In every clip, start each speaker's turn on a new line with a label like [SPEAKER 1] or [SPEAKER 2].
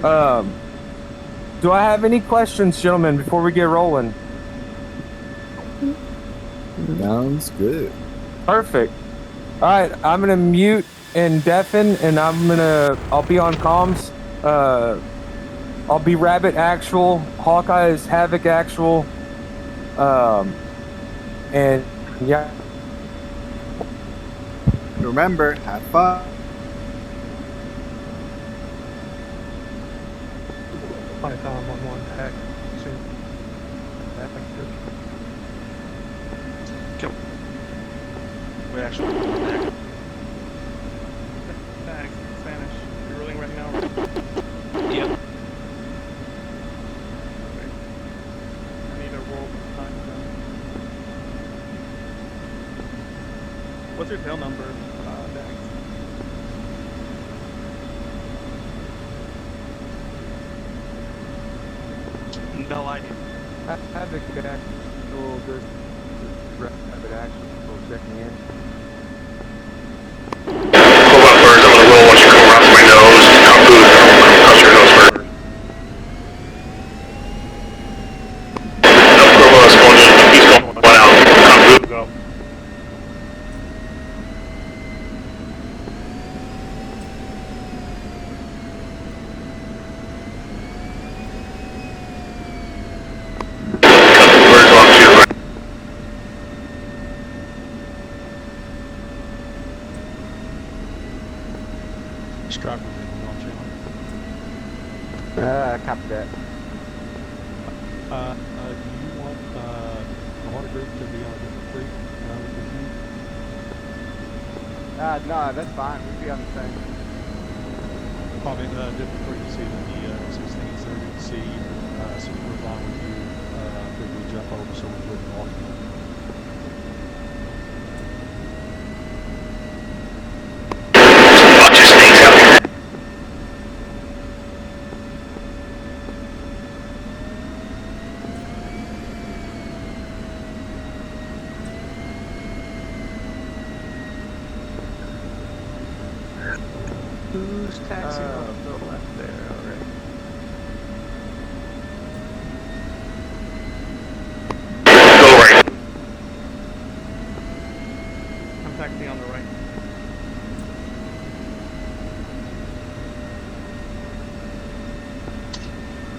[SPEAKER 1] Um, do I have any questions, gentlemen, before we get rolling?
[SPEAKER 2] Sounds good.
[SPEAKER 1] Perfect. All right, I'm gonna mute and deafen, and I'll be on comms. I'll be Rabbit actual. Hawkeye is Havoc actual. And yeah.
[SPEAKER 2] Remember, have fun.
[SPEAKER 3] Python 1-1 hack. Soon.
[SPEAKER 4] Kill. We actually back.
[SPEAKER 3] Back. Spanish. You're rolling right now.
[SPEAKER 4] Yep.
[SPEAKER 3] I need a roll time zone. What's your tail number, Dax?
[SPEAKER 4] No idea.
[SPEAKER 1] Havoc actual. This Rabbit actual. Checking in.
[SPEAKER 5] Pull up first, I'm gonna roll once you come around my nose. Now food, cross your nose first. No, Provo's going in, he's going one out. Come food.
[SPEAKER 3] Go.
[SPEAKER 5] Birds off to your right.
[SPEAKER 4] Striker launch
[SPEAKER 1] Copy that.
[SPEAKER 6] Do you want the water group to be on a different creek with you?
[SPEAKER 1] No, that's fine. We'll be on the same.
[SPEAKER 6] Probably different creek, see the F-16s that are going to see since we're flying with you. We jump over so we wouldn't walk in.
[SPEAKER 5] Bunch of snakes out there.
[SPEAKER 3] Who's taxiing off the left there already?
[SPEAKER 5] Go right.
[SPEAKER 3] I'm taxiing on the right.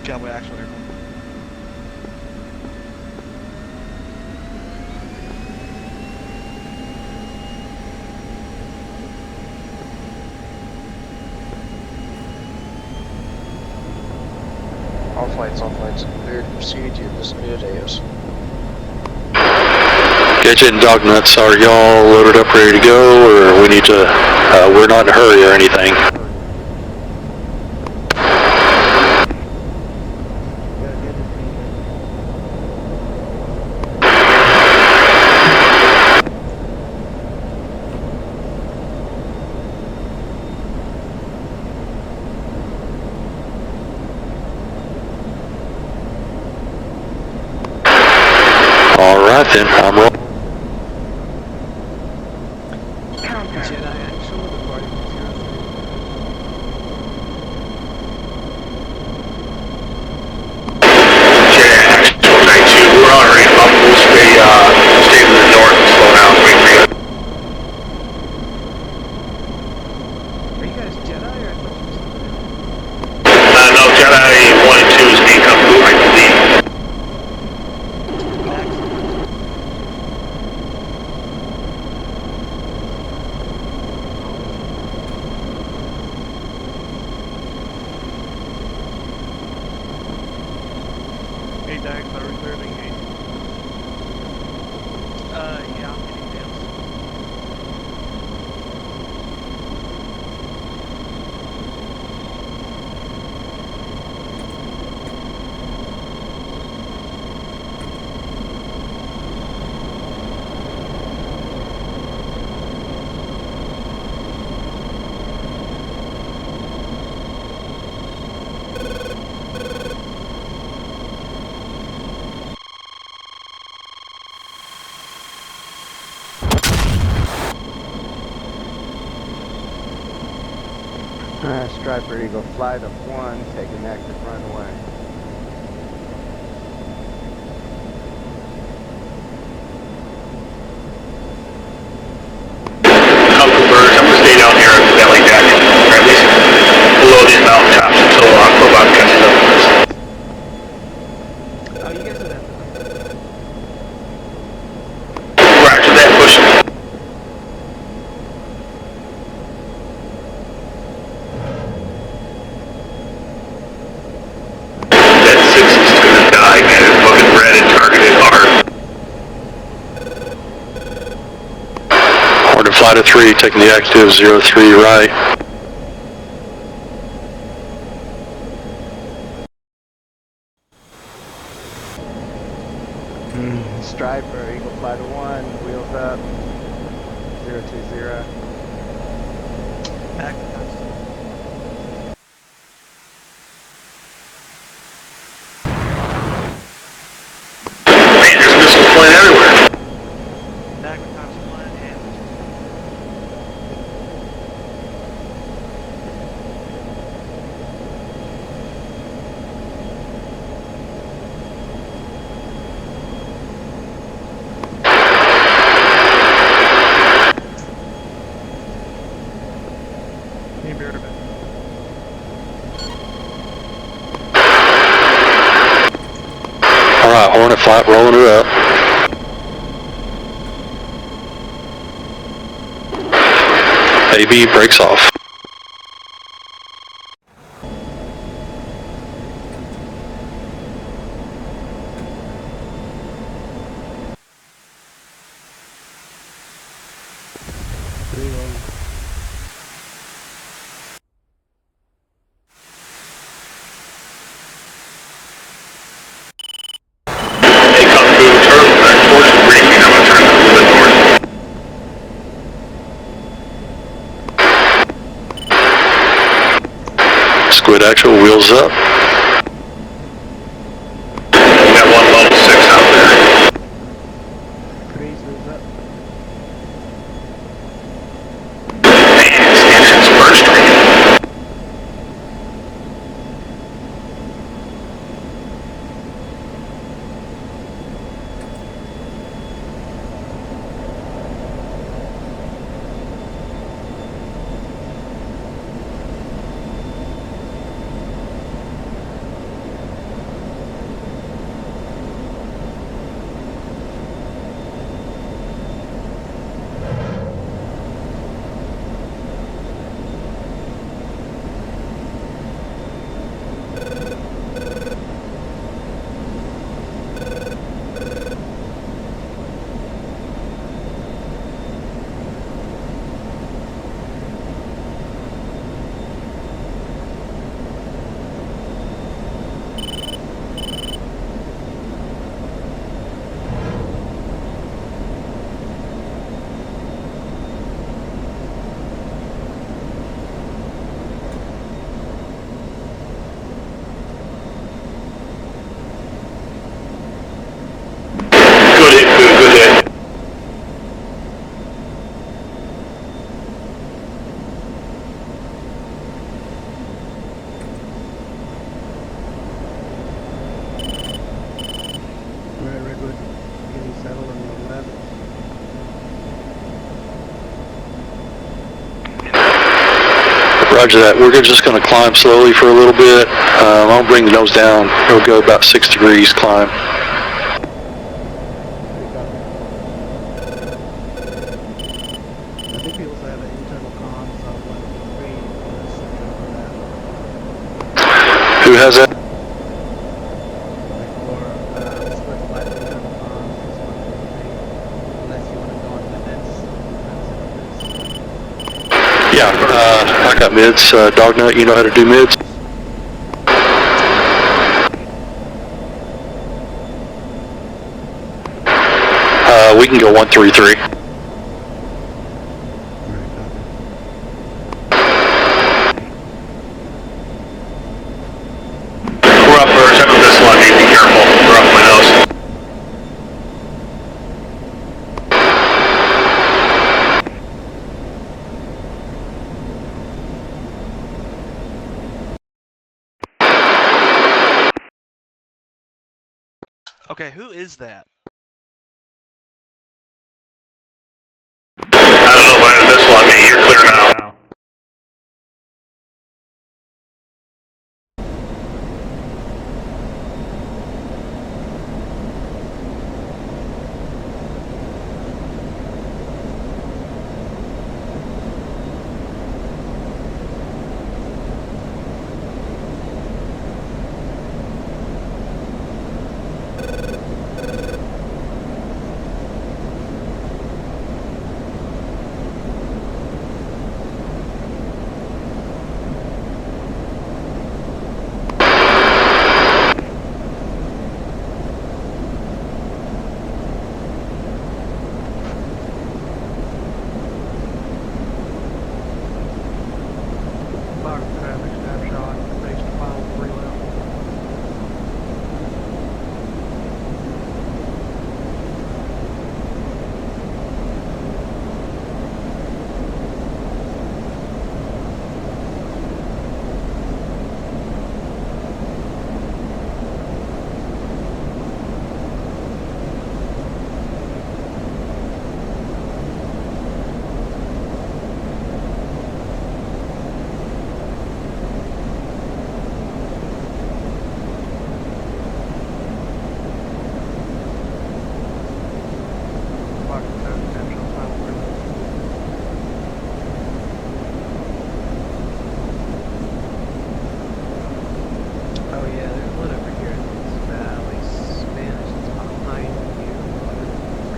[SPEAKER 4] Cowboy actual airborne.
[SPEAKER 7] All flights. Cleared for SEAD, you're designated AOS.
[SPEAKER 8] Gadget and dog nuts, are y'all loaded up, ready to go, or we need to, we're not in a hurry or anything. Alright then, I'm rolling.
[SPEAKER 3] Jedi actual, departing 03.
[SPEAKER 5] Jet actual 92, we're on our ramp up, we'll stay to the north and slow down, wait for you.
[SPEAKER 3] Are you guys Jedi or I thought you were
[SPEAKER 5] No, Jedi 1 and 2 is being come through, I believe.
[SPEAKER 3] Hey Dax, are we cleared engaged?
[SPEAKER 4] Yeah, I'm getting tails.
[SPEAKER 9] Striper Eagle Flight of 1, taking active runway.
[SPEAKER 5] Couple birds, I'm gonna stay down here at the belly deck, or at least below these mountain tops until Cobot catches up with us.
[SPEAKER 3] Oh, you guys are there.
[SPEAKER 5] Roger that, pushing. That 6 is gonna die, man. It's fucking red and targeted hard.
[SPEAKER 8] Hornet Flight of 3, taking the active 03 right.
[SPEAKER 9] Striper Eagle Flight of 1, wheels up. 020.
[SPEAKER 4] Back.
[SPEAKER 5] Man, there's missiles flying everywhere.
[SPEAKER 4] Back with Thompson 1 and Need to be right back.
[SPEAKER 8] Alright, Hornet Flight rolling it up. AB breaks off.
[SPEAKER 5] They come through the turtleneck towards the briefing. I'm gonna turn a little bit north.
[SPEAKER 8] Squid actual, wheels up.
[SPEAKER 5] We got one level 6 out there.
[SPEAKER 9] Breeze wheels up.
[SPEAKER 5] Man, this engine's burst ringing. Good hit, good hit.
[SPEAKER 9] Very good. Getting settled on the 11.
[SPEAKER 8] Roger that. We're just going to climb slowly for a little bit. I'll bring the nose down. It'll go about 6 degrees climb.
[SPEAKER 9] I think we also have an internal comms of 1-3.
[SPEAKER 8] Who has that?
[SPEAKER 9] Squid Flight internal comms is 1-3. Unless you want to go on minutes.
[SPEAKER 8] Yeah, I got mids. Dognut, you know how to do mids? We can go 133.
[SPEAKER 5] We're up birds, I'm this lucky, be careful. We're up my nose.
[SPEAKER 4] Okay, who is that?
[SPEAKER 5] I don't know, but this one, you're clear now.
[SPEAKER 9] Mark traffic snapshot based upon 3 left. Mark traffic snapshot final 3 left.
[SPEAKER 3] Oh yeah, there's one over here in this valley. Spanish is behind you. I'm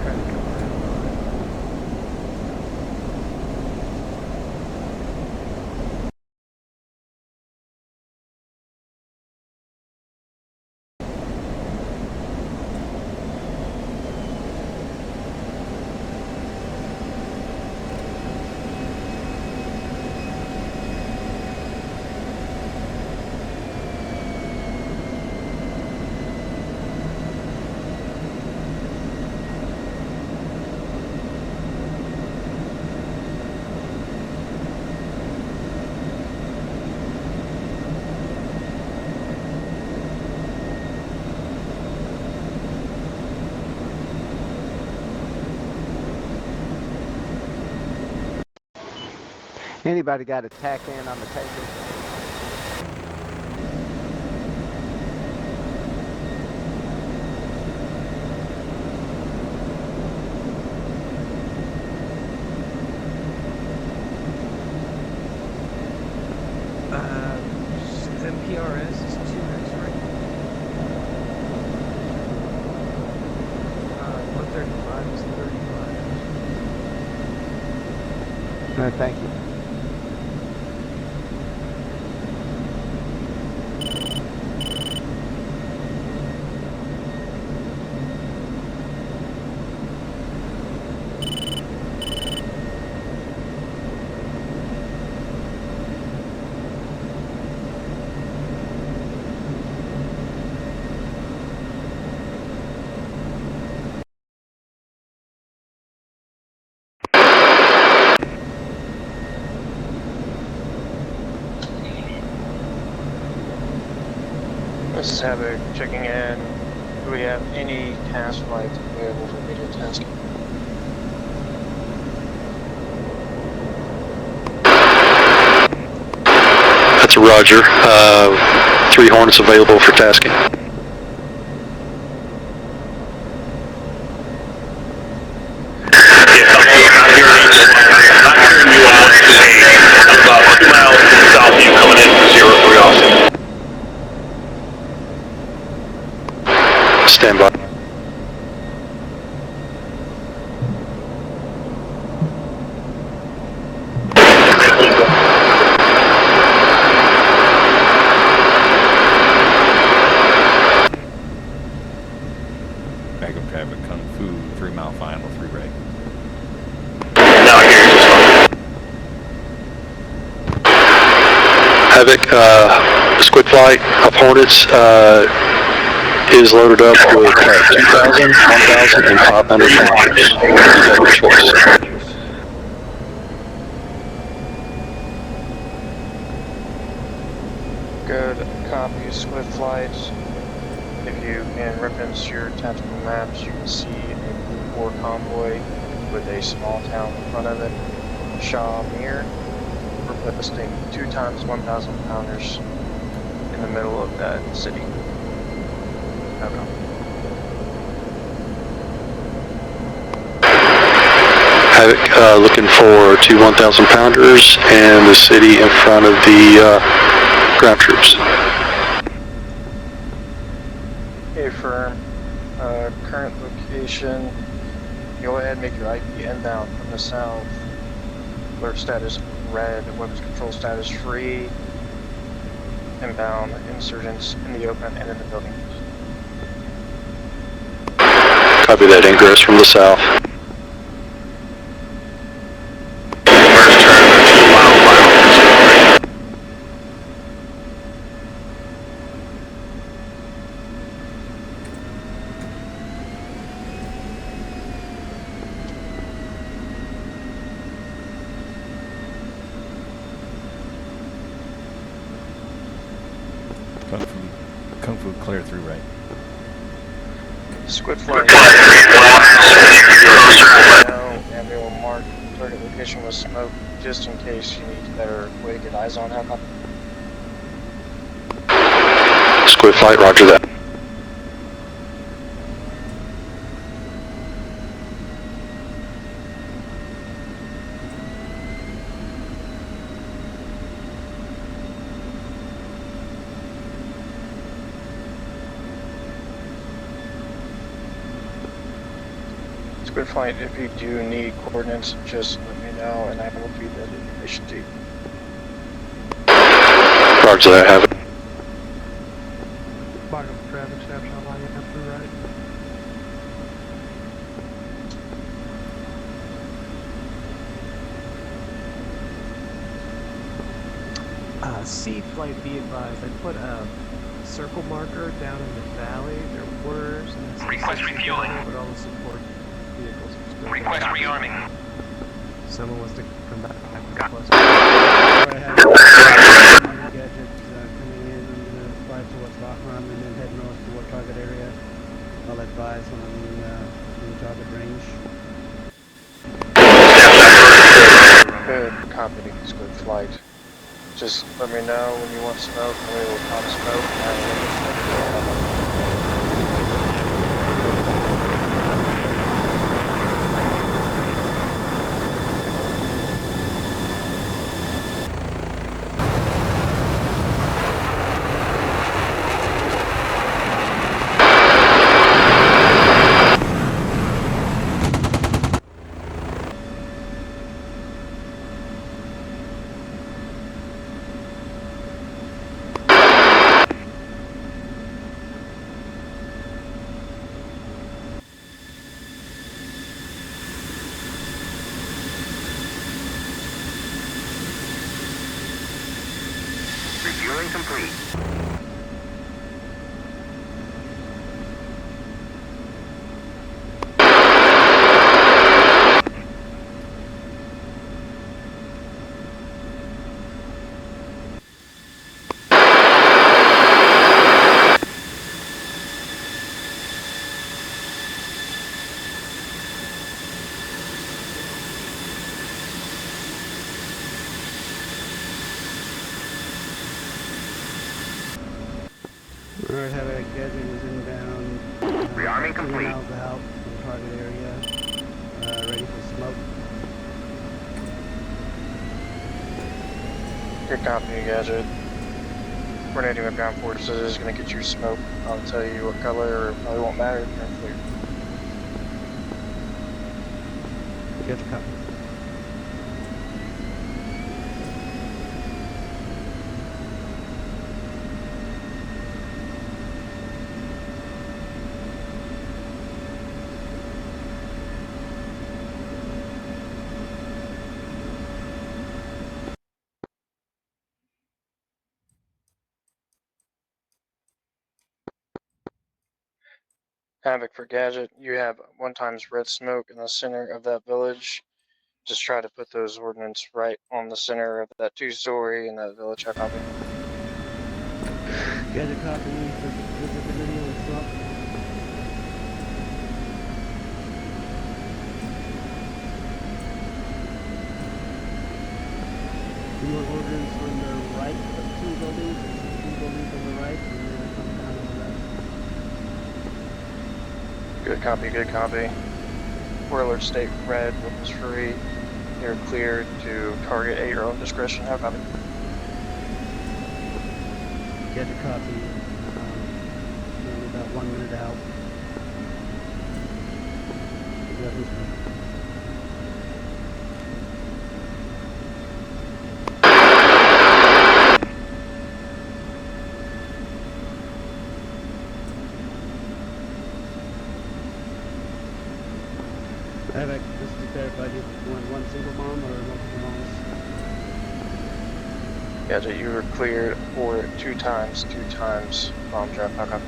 [SPEAKER 3] trying to come around on it.
[SPEAKER 10] Anybody got a tack in on the taker?
[SPEAKER 3] MPRS is 2x right. 135 is 35.
[SPEAKER 10] No, thank you.
[SPEAKER 7] This is Havoc checking in. Do we have any task flights available for immediate tasking?
[SPEAKER 8] That's a Roger. 3 Hornets available for tasking.
[SPEAKER 5] About 2 miles to the south of you coming in from 03 Austin.
[SPEAKER 8] Stand by.
[SPEAKER 11] Backup traffic, Kung Fu, 3 mile final, 3 right.
[SPEAKER 5] Now I hear you just fine.
[SPEAKER 8] Havoc, squid flight of Hornets is loaded up with 2,000, 1,000, and 500 flyers. You have your choice.
[SPEAKER 7] Good, copy, squid flight. If you can reference your tactical maps, you can see a Blue War convoy with a small town in front of it, Shawmere, requesting 2 times 1,000 pounders in the middle of that city. Okay.
[SPEAKER 8] Havoc, looking for 2 1,000 pounders and the city in front of the ground troops.
[SPEAKER 7] Hey, firm. Current location. Go ahead and make your IP inbound from the south. Alert status red. Weapons control status free. Inbound insurgents in the open and in the building.
[SPEAKER 8] Copy that, ingress from the south.
[SPEAKER 11] Kung Fu clear through right.
[SPEAKER 7] Squid flight. And we will mark target location with smoke just in case you need a better way to get eyes on how.
[SPEAKER 8] Squid flight, roger that.
[SPEAKER 7] Squid flight, if you do need coordinates, just let me know and I will feed that information to you.
[SPEAKER 8] Roger that, have it.
[SPEAKER 9] Bottom of traffic snapshot line up through right.
[SPEAKER 3] SEAD flight, be advised. I put a circle marker down in the valley. There were some
[SPEAKER 5] Request refueling.
[SPEAKER 3] but all the support vehicles are still
[SPEAKER 5] Request
[SPEAKER 3] there.
[SPEAKER 5] rearming.
[SPEAKER 3] Someone wants to come back with a plus.
[SPEAKER 9] Gadget coming in. I'm going to fly towards Bahram and then head north toward target area. I'll advise when I'm in target range.
[SPEAKER 7] Good copy, Squid flight. Just let me know when you want smoke and we will pop smoke and
[SPEAKER 5] Refueling complete.
[SPEAKER 9] Alright, have a gadget is inbound.
[SPEAKER 5] Rearming
[SPEAKER 9] 2
[SPEAKER 5] complete.
[SPEAKER 9] miles out from target area. Ready for smoke.
[SPEAKER 7] good copy, Gadget. Coordinating with ground forces is going to get you smoke. I'll tell you what color, or it probably won't matter if you're clear.
[SPEAKER 9] Gadget copy.
[SPEAKER 7] Havoc for Gadget, you have 1 times red smoke in the center of that village. Just try to put those ordnance right on the center of that 2-story in that village. I copy.
[SPEAKER 9] Get a copy for visibility on stop. You want orders on the right of 2 buildings, 2 buildings on the right, and then come down on the left.
[SPEAKER 7] Good copy, good copy. Spoiler state red, weapons free. You're cleared to target at your own discretion. How copy?
[SPEAKER 9] Get a copy. Only about 1 minute out. Weapons free. Havoc, just to clarify, do you want one single bomb or multiple bombs?
[SPEAKER 7] Gadget, you were cleared for 2 times bomb drop. How copy?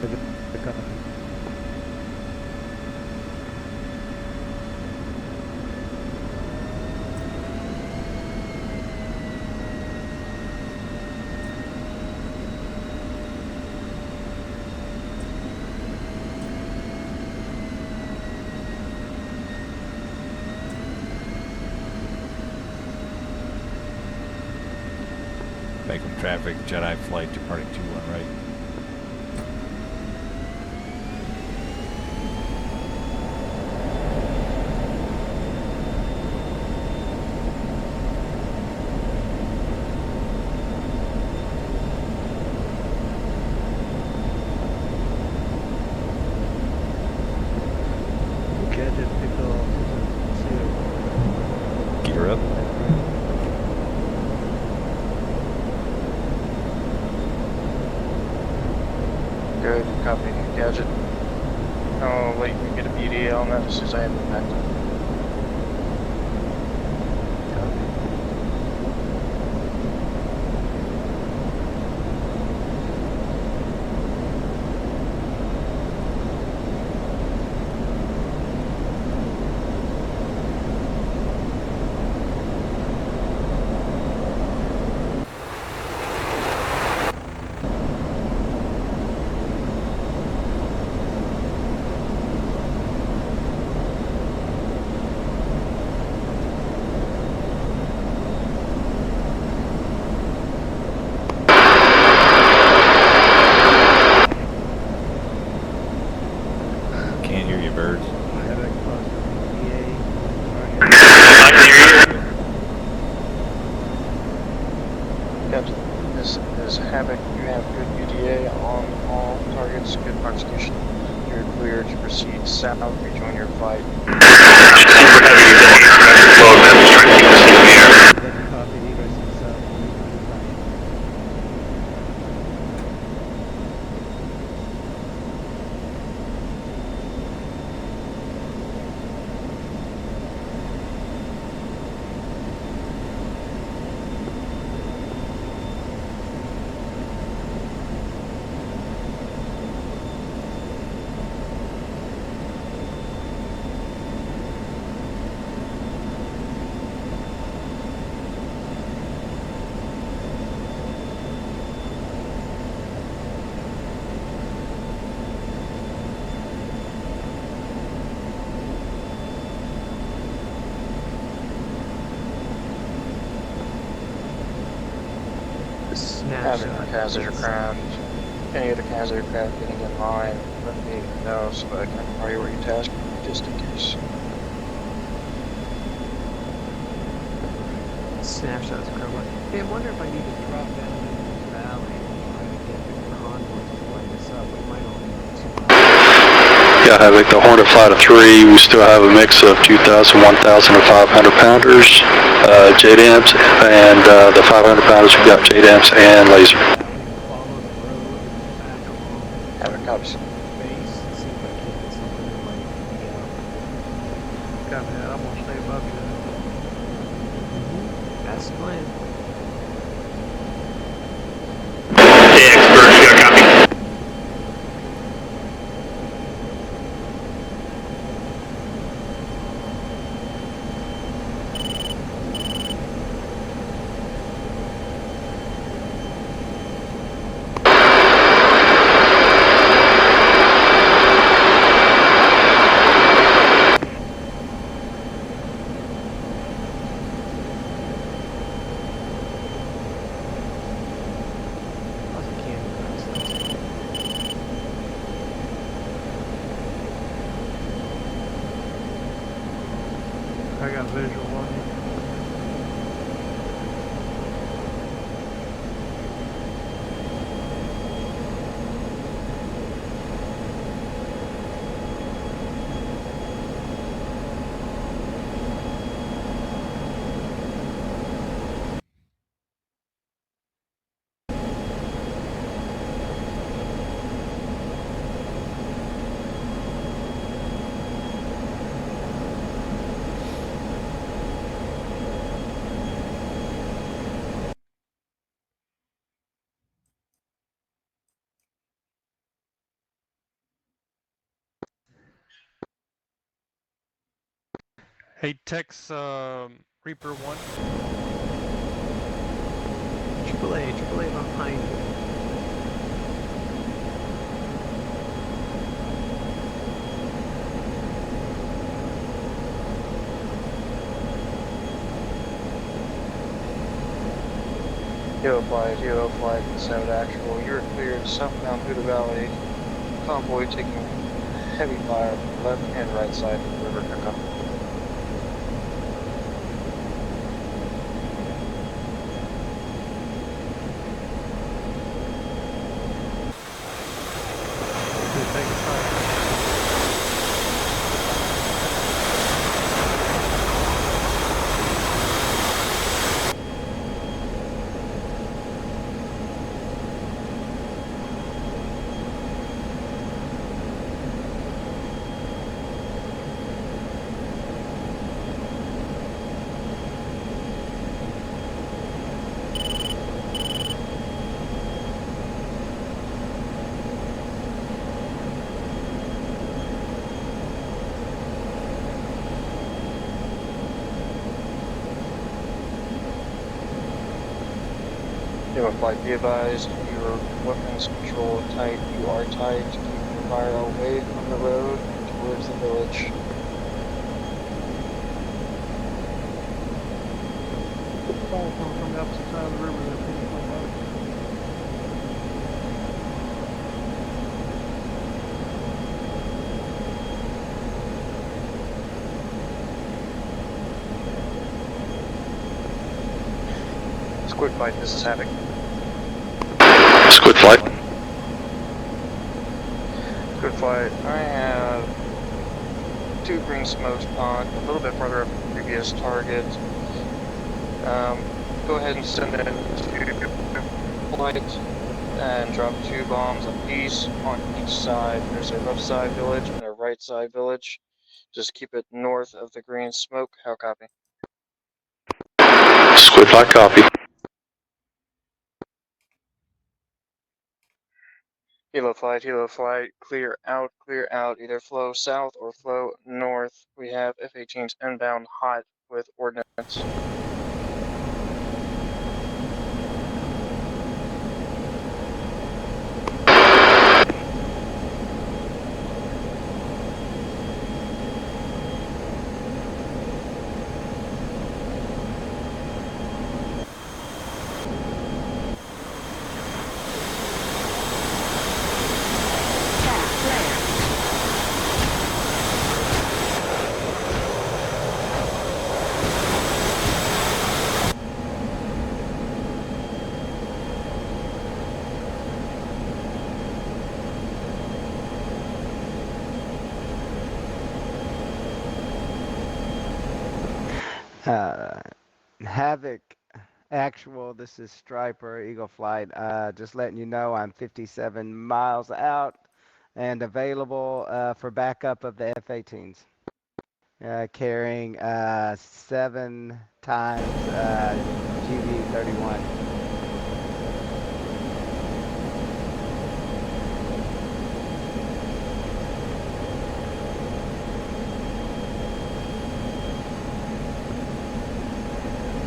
[SPEAKER 9] The copy.
[SPEAKER 11] Bacon traffic, Jedi flight departing 21 right.
[SPEAKER 9] Gadget, pick off.
[SPEAKER 11] Gear up.
[SPEAKER 7] Good copy. Gadget. I'll let you get a BDA on that as soon as I have impact.
[SPEAKER 11] Can't hear you, birds.
[SPEAKER 9] Havoc, PA,
[SPEAKER 7] Gadget, this is Havoc. You have good BDA on all targets. Good prosecution. You're cleared to proceed south. Rejoin your flight.
[SPEAKER 5] Super heavy, you're going expensive load, man. Just trying to keep this in the air.
[SPEAKER 9] Get a copy, egress is south.
[SPEAKER 7] Having
[SPEAKER 3] Snapshot.
[SPEAKER 7] CAS aircraft. Any other CAS aircraft getting in line, let me know so that I can priority task just in case.
[SPEAKER 3] Snapshots Chroma. Hey, I wonder if I need to drop down into this valley and try to get the convoys to line this up. We might only need 2.
[SPEAKER 8] Yeah, Havoc, the Hornet flight of 3, we still have a mix of 2,000, 1,000, and 500 pounders, JDAMs, and the 500 pounders, we got JDAMs and laser.
[SPEAKER 3] Follow the road back along
[SPEAKER 7] Havoc copies.
[SPEAKER 3] the base and see if I can get something that might be out.
[SPEAKER 4] Copy that. I'm gonna stay above you.
[SPEAKER 3] That's the plan.
[SPEAKER 5] AX birds, you got a copy.
[SPEAKER 3] visual on you.
[SPEAKER 6] Hey, Tex, Reaper 1.
[SPEAKER 3] AAA behind you.
[SPEAKER 7] Hilo flight, 7 actual. You're cleared southbound through the valley. Convoy taking heavy fire from the left and right side of the river pickup. Flight, be advised, your weapons control tight. You are tight. Keep your fire away from the road and towards the village.
[SPEAKER 9] Fire coming from the opposite side of the river. They're picking up on it.
[SPEAKER 7] Squid fight, this is Havoc.
[SPEAKER 8] Squid flight.
[SPEAKER 7] Squid fight, I have 2 green smoke spawned, a little bit further up from the previous target. Go ahead and send in 2 flight and drop 2 bombs apiece on each side. There's a left side village and a right side village. Just keep it north of the green smoke. How copy?
[SPEAKER 8] Squid flight copy.
[SPEAKER 7] Hilo flight, clear out, either flow south or flow north. We have F-18s inbound hot with ordnance.
[SPEAKER 10] Havoc actual, this is Striper, Eagle Flight. Just letting you know I'm 57 miles out and available for backup of the F-18s. Carrying 7 times GV-31.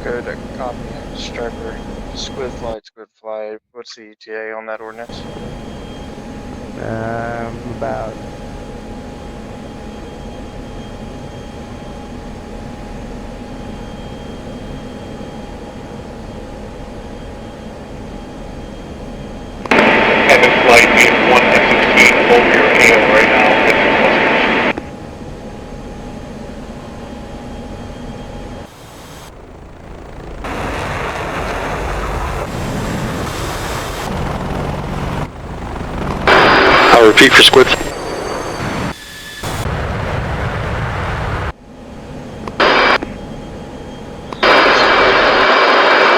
[SPEAKER 7] Good, copy. Striper, squid flight. What's the ETA on that ordnance?
[SPEAKER 10] About
[SPEAKER 5] Havoc flight being 1 F-16 over your tail right now.
[SPEAKER 8] I'll repeat for squid.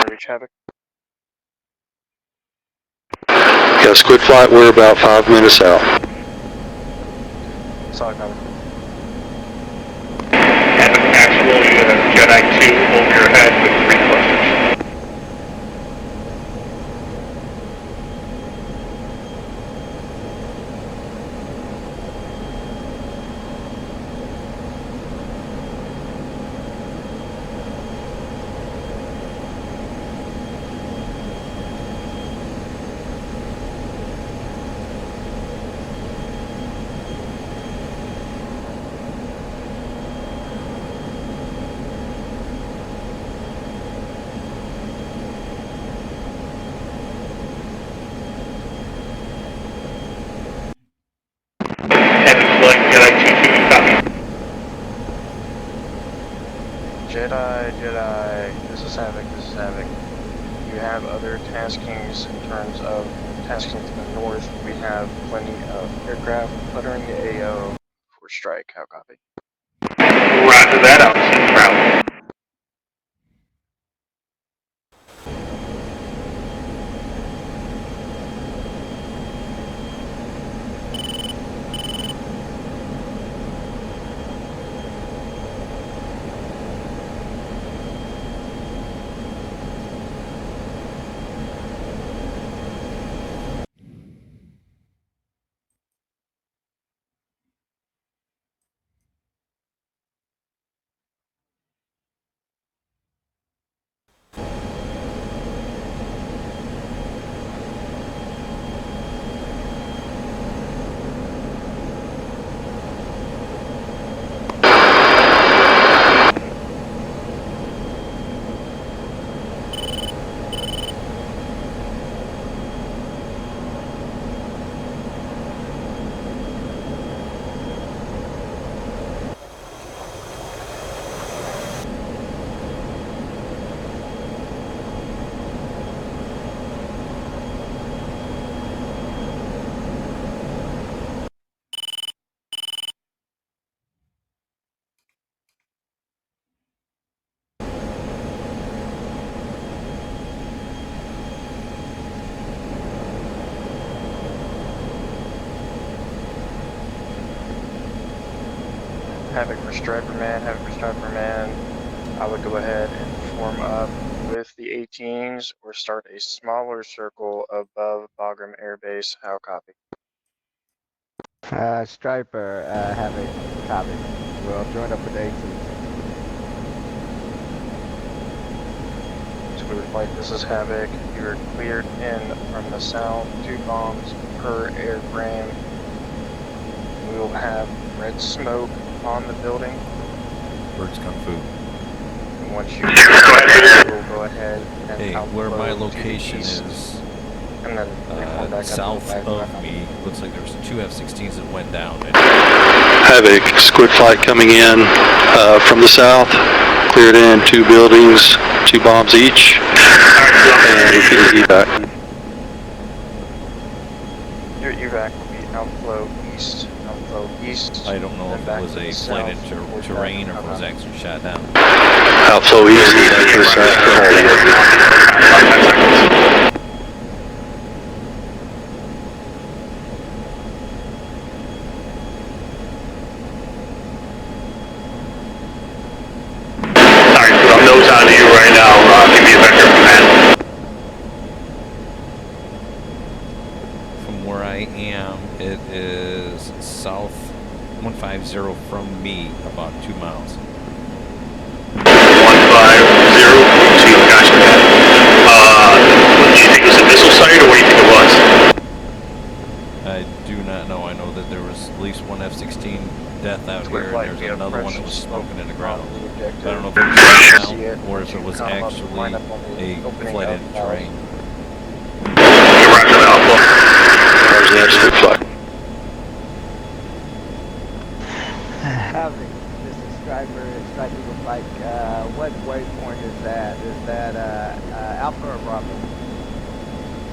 [SPEAKER 7] Reach Havoc.
[SPEAKER 8] Yeah, squid flight, we're about 5 minutes out.
[SPEAKER 7] Solid cover.
[SPEAKER 5] Actual, you have Jedi 2 over your head with 3 clusters.
[SPEAKER 7] Jedi, this is Havoc. You have other taskings in terms of tasking to the north. We have plenty of aircraft puttering the AO for strike. How copy?
[SPEAKER 5] Roger that, I'll send route.
[SPEAKER 7] Havoc for Striper Man. I would go ahead and form up with the 18s or start a smaller circle above Bagram Air Base. How copy?
[SPEAKER 10] Striper, Havoc, copy. We'll join up with the 18s.
[SPEAKER 7] Squid Flight, this is Havoc. You're cleared in from the south. 2 bombs per airframe. We will have red smoke on the building.
[SPEAKER 11] Birds Kung Fu.
[SPEAKER 7] And once you we'll go ahead and
[SPEAKER 11] Hey, where my location
[SPEAKER 7] east,
[SPEAKER 11] is
[SPEAKER 7] and then reform back
[SPEAKER 11] south
[SPEAKER 7] up
[SPEAKER 11] of me, looks like there's 2 F-16s that went down.
[SPEAKER 8] Havoc, squid flight coming in from the south. Cleared in 2 buildings, 2 bombs each. And repeat evac.
[SPEAKER 7] Your evac will be outflow east.
[SPEAKER 11] I don't know if it was a flight into terrain or if it was actually shot down.
[SPEAKER 8] Outflow east, evac to the south.
[SPEAKER 5] Those on to you right now. Give me a vector command.
[SPEAKER 11] From where I am, it is south 150 from me, about 2 miles.
[SPEAKER 5] 150, gotcha. Do you think it was a missile site, or what do you think it was?
[SPEAKER 11] I do not know. I know that there was at least 1 F-16 death out here, and there's another one that was smoking in the ground. I don't know if it was shot down or if it was actually a flight into terrain.
[SPEAKER 10] Havoc, this is Striper, Stripe Eagle Flight. What waypoint is that? Is that Alpha or Bravo?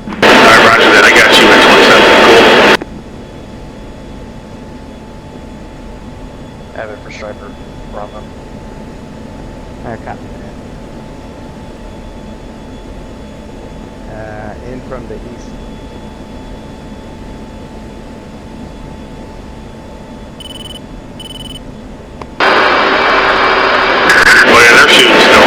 [SPEAKER 5] Alright, roger that. I got you at 27. Cool.
[SPEAKER 7] Havoc for Striper. Bravo.
[SPEAKER 10] I copy that. In from the east.
[SPEAKER 5] Oh yeah, they're shooting still.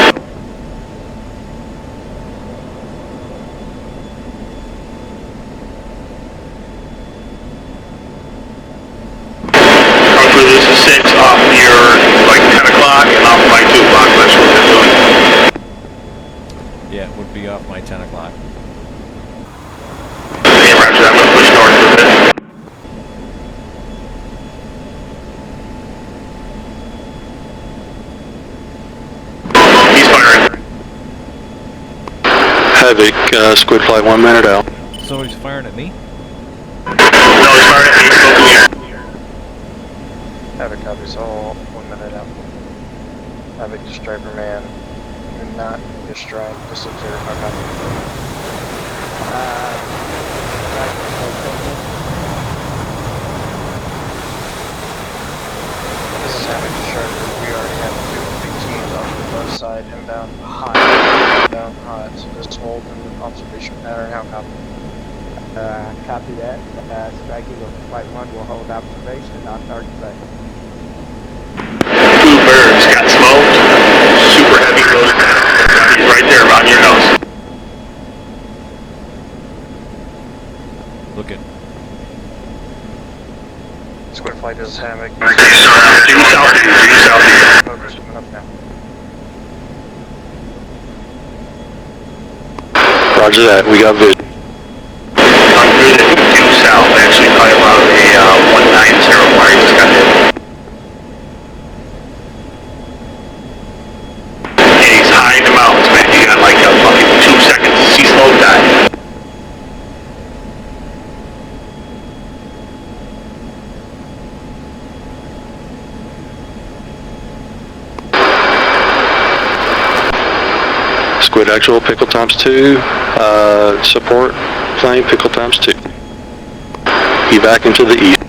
[SPEAKER 5] Hopefully this is 6 off your, like 10 o'clock and off my 2 o'clock, that's what they're doing.
[SPEAKER 11] Yeah, it would be off my 10 o'clock.
[SPEAKER 5] Okay, roger, I'm gonna push north a bit. He's firing.
[SPEAKER 8] Havoc, squid flight 1 minute out.
[SPEAKER 11] So he's firing at me?
[SPEAKER 5] No, he's firing at me, he's smoking here.
[SPEAKER 7] Havoc copies all 1 minute out. Havoc to Striper man. Do not distract, just observe our copy. This is Havoc to Striper. We already have 2 big teams on the left side inbound hot. Inbound hot. So just hold in the observation pattern. How copy?
[SPEAKER 10] Copy that. Strike Eagle Flight 1 will hold observation on target site.
[SPEAKER 5] 2 birds got smoked. Super heavy loaded down. He's right there around your nose.
[SPEAKER 11] Looking.
[SPEAKER 7] Squid flight is Havoc.
[SPEAKER 5] Due south.
[SPEAKER 7] Focus coming up now.
[SPEAKER 8] Roger that, we got vision.
[SPEAKER 5] I'm good at due south, actually probably around a 190 wire just got hit. And he's high in the mountains, man. You got like a fucking 2 seconds to see smoke die.
[SPEAKER 8] Squid actual, pickle times 2, support plane, pickle times 2. Evac into the east.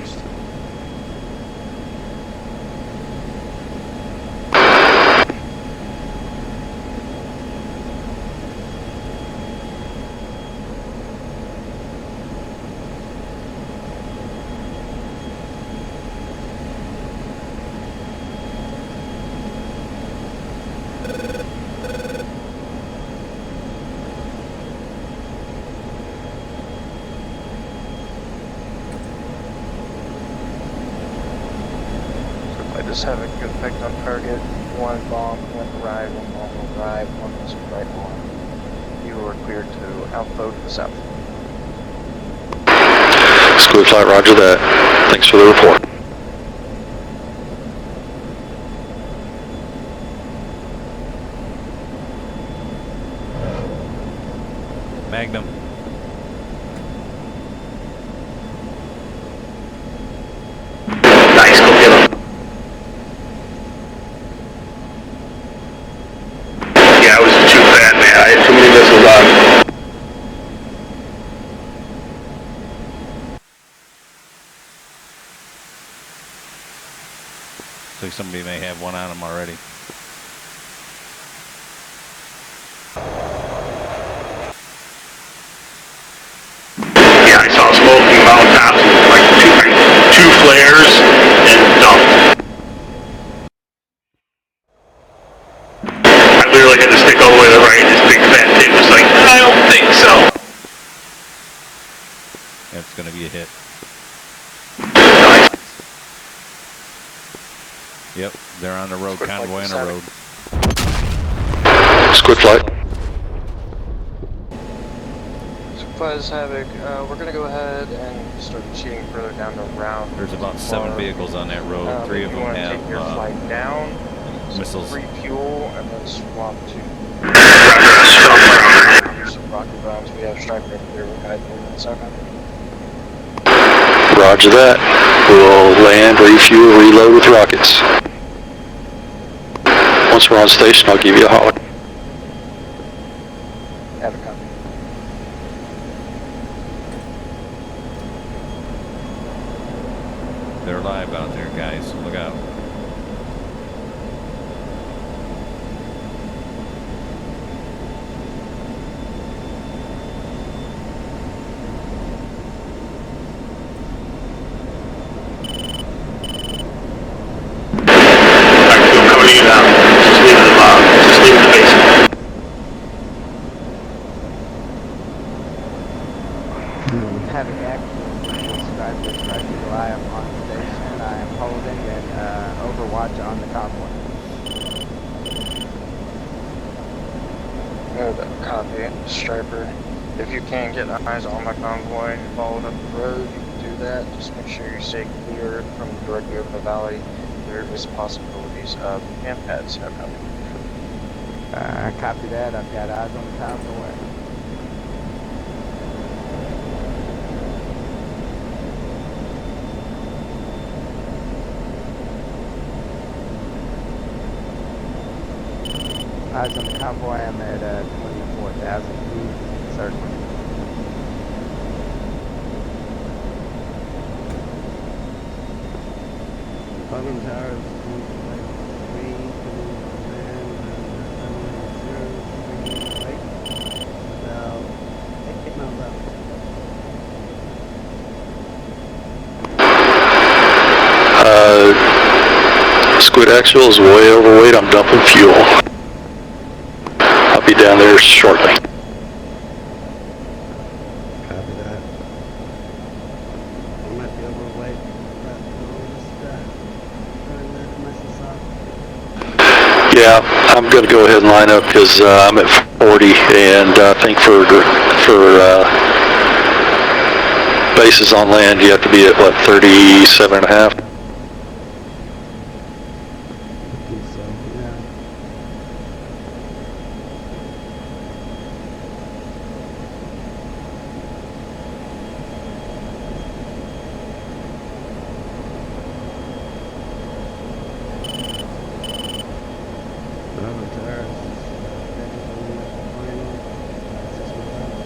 [SPEAKER 7] Just have a good effect on target. 1 bomb went right, 1 bomb went right, 1 was right on. You are cleared to outflow to the south.
[SPEAKER 8] Squid flight, roger that. Thanks for the report.
[SPEAKER 11] Magnum.
[SPEAKER 5] Nice, go get him. Yeah, I was too bad, man. I had too many missiles on.
[SPEAKER 11] Looks like somebody may have one on him already.
[SPEAKER 5] Yeah, I saw smoking mountaintops, like two flares and dumped. I literally had to stick all the way to the right, and this big fat dude was like, I don't think so.
[SPEAKER 11] That's gonna be a hit.
[SPEAKER 5] Nice.
[SPEAKER 11] Yep, they're on the road,
[SPEAKER 7] Squid flight
[SPEAKER 11] convoy on
[SPEAKER 7] to
[SPEAKER 11] the road.
[SPEAKER 8] Squid flight.
[SPEAKER 7] Supplies Havoc, we're gonna go ahead and start cheating further down the route.
[SPEAKER 11] There's about 7 vehicles on that road. 3 of
[SPEAKER 7] you
[SPEAKER 11] them
[SPEAKER 7] want to
[SPEAKER 11] have
[SPEAKER 7] take your flight down,
[SPEAKER 11] missiles.
[SPEAKER 7] refuel, and then swap to some rocket bombs. We have Striper up there with guide for that second.
[SPEAKER 8] Roger that. We'll land, refuel, reload with rockets. Once we're on station, I'll give you a holler.
[SPEAKER 7] Have a copy.
[SPEAKER 11] They're live out there, guys. Look out.
[SPEAKER 10] Having actual striper, striper Eagle Eye up on station. I am holding and overwatch on the convoy.
[SPEAKER 7] Good, copy, Striper. If you can get eyes on my convoy and follow it up the road, you can do that. Just make sure you stay clear from directly over the valley. There is possibilities of camp pads coming.
[SPEAKER 10] Copy that. I've got eyes on the convoy. Eyes on the convoy. I'm at 24,000 feet, circling.
[SPEAKER 9] Bottom tower is 3, about 8 miles out.
[SPEAKER 8] Squid Actual is way overweight. I'm dumping fuel. I'll be down there shortly.
[SPEAKER 9] Copy that. I might be overweight, but we'll just try and let myself off.
[SPEAKER 8] Yeah, I'm going to go ahead and line up because I'm at 40, and I think for bases on land, you have to be at, what, 37 and a half?
[SPEAKER 9] I think so, yeah. Bottom tower is final, 6 miles out.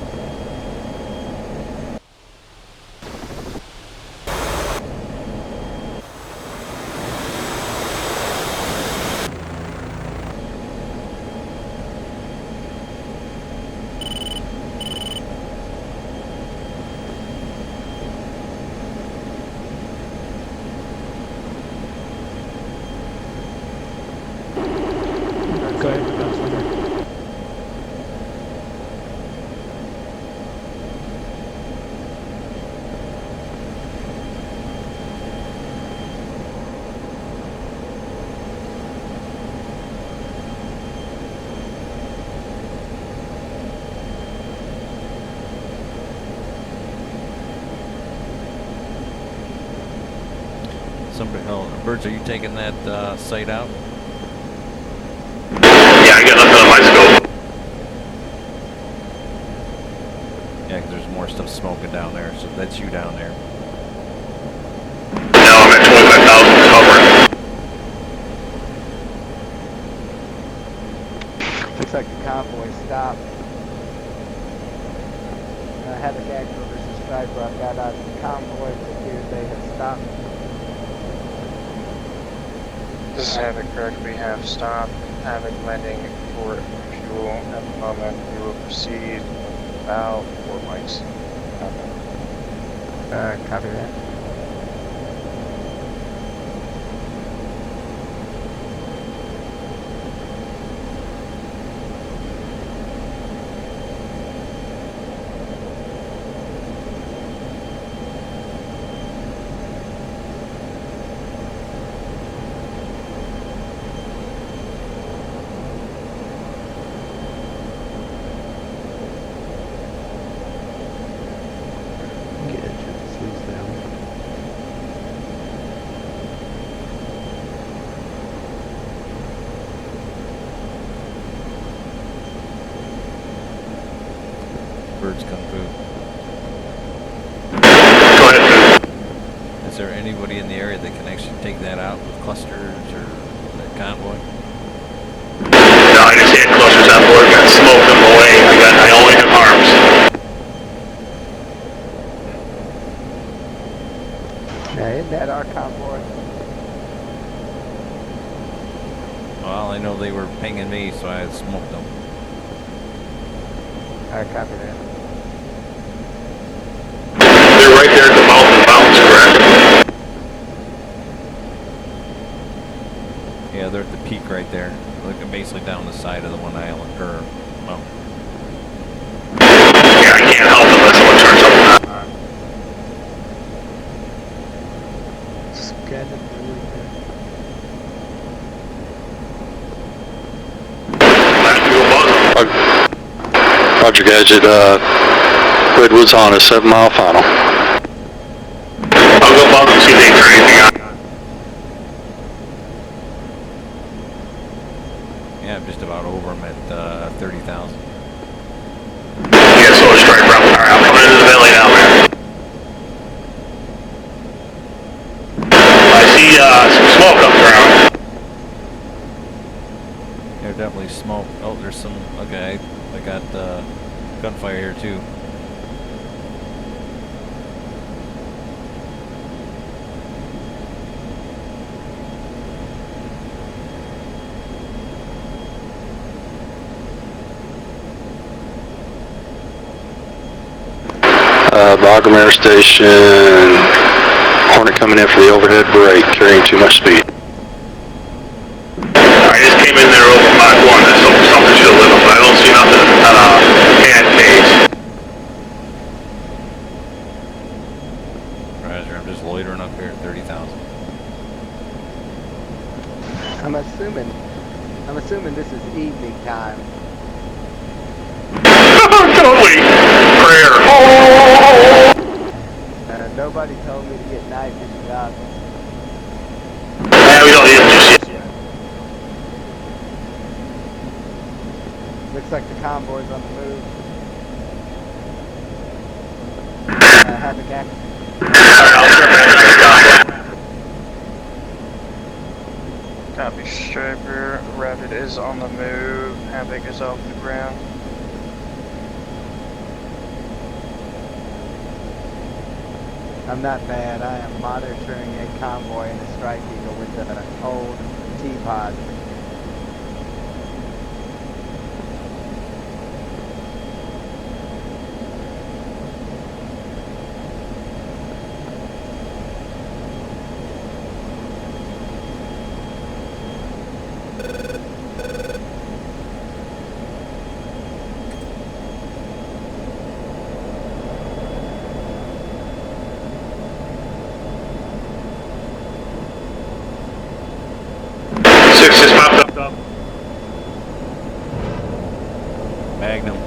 [SPEAKER 9] Go ahead, Councilman.
[SPEAKER 11] Somebody, oh, Birds, are you taking that site out?
[SPEAKER 5] Yeah, I got nothing on my scope.
[SPEAKER 11] Yeah, 'cause there's more stuff smoking down there, so that's you down there.
[SPEAKER 5] Now I'm at 25,000 cover.
[SPEAKER 10] Looks like the convoy stopped. Havoc Actual versus Striper. I've got eyes on the convoy. It appears they have stopped.
[SPEAKER 7] This is Havoc, correct. We have stopped. Havoc landing for fuel at the moment. We will proceed about 4 mics.
[SPEAKER 10] Copy that.
[SPEAKER 11] Birds Kung Fu.
[SPEAKER 5] Go ahead.
[SPEAKER 11] Is there anybody in the area that can actually take that out with clusters or that convoy?
[SPEAKER 5] No, I just had clusters on board, got smoked them away. I only have arms.
[SPEAKER 10] Yeah, isn't that our convoy?
[SPEAKER 11] Well, I know they were pinging me, so I smoked them.
[SPEAKER 10] I copy that.
[SPEAKER 5] They're right there at the mouth of the mountains, correct?
[SPEAKER 11] Yeah, they're at the peak right there. Looking basically down the side of the one island, or mountain.
[SPEAKER 5] Yeah, I can't help unless someone turns up.
[SPEAKER 8] advantage at Redwoods on a 7-mile final.
[SPEAKER 5] I'll go above and see if they turn anything on.
[SPEAKER 11] Yeah, I'm just about over. I'm at 30,000.
[SPEAKER 5] Yeah, so it's straight from there. I'm coming into the valley now, man. I see some smoke up around.
[SPEAKER 11] There's definitely smoke. Oh, there's some. Okay, I got gunfire here too.
[SPEAKER 8] Bogomere Station, Hornet coming in for the overhead brake, carrying too much speed.
[SPEAKER 5] I just came in there over Mach 1, so something should have lit up, but I don't see nothing on a CAD page.
[SPEAKER 11] Roger, I'm just loitering up here at 30,000.
[SPEAKER 10] I'm assuming this is evening time.
[SPEAKER 5] Totally. Prayer.
[SPEAKER 10] Nobody told me to get night vision goggles.
[SPEAKER 5] Yeah, we don't need them just yet.
[SPEAKER 10] Looks like the convoy's on the move. Havoc action.
[SPEAKER 7] Copy, Striper. Rapid is on the move. Havoc is off the ground.
[SPEAKER 10] I'm not bad. I am monitoring a convoy in a Strike Eagle with an old T-pod.
[SPEAKER 5] Just popped up.
[SPEAKER 11] Magnum.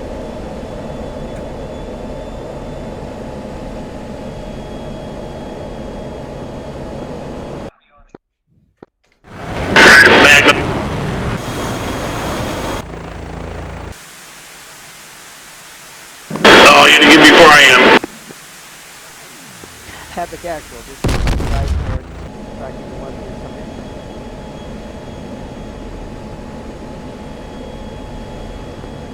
[SPEAKER 5] Magnum. Oh, you didn't get me before I am.
[SPEAKER 10] Havoc actual. This is right for Strike Eagle 1 to come in.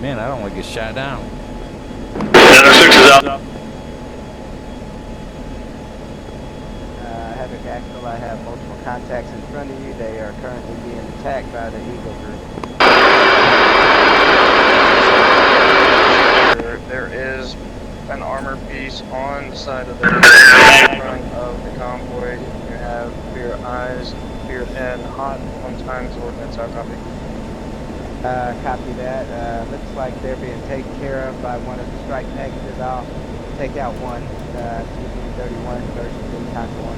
[SPEAKER 11] Man, I don't want to get shot down.
[SPEAKER 5] Another 6 is up.
[SPEAKER 10] Havoc actual. I have multiple contacts in front of you. They are currently being attacked by the Eagle group.
[SPEAKER 7] There is an armor piece on the side of the front of the convoy. You have Fear Eyes, Fear Head, Hot, 1 times ordnance. I'll copy.
[SPEAKER 10] Copy that. Looks like they're being taken care of by one of the strike packages. I'll take out one. TP-31 versus 3 times 1.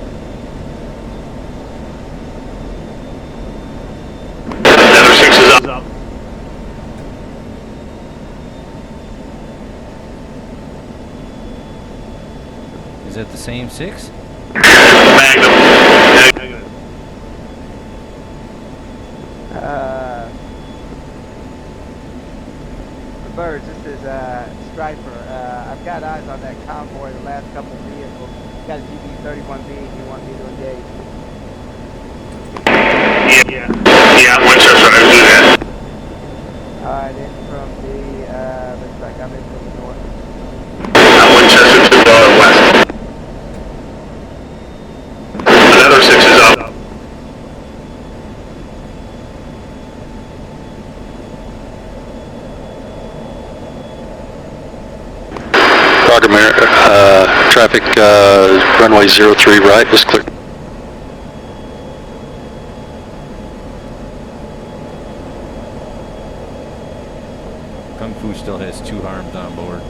[SPEAKER 5] Another 6 is up.
[SPEAKER 11] Is that the same 6?
[SPEAKER 5] Magnum.
[SPEAKER 10] Birds, this is Striper. I've got eyes on that convoy, the last couple of vehicles. Got a TP-31B if you want me to engage.
[SPEAKER 5] Yeah, Winchester, I do that.
[SPEAKER 10] Alright, in from the, looks like I'm in from the north.
[SPEAKER 5] Winchester to the west. Another 6 is up.
[SPEAKER 8] Traffic runway 03 right is clear.
[SPEAKER 11] Kung Fu still has 2 harms on board.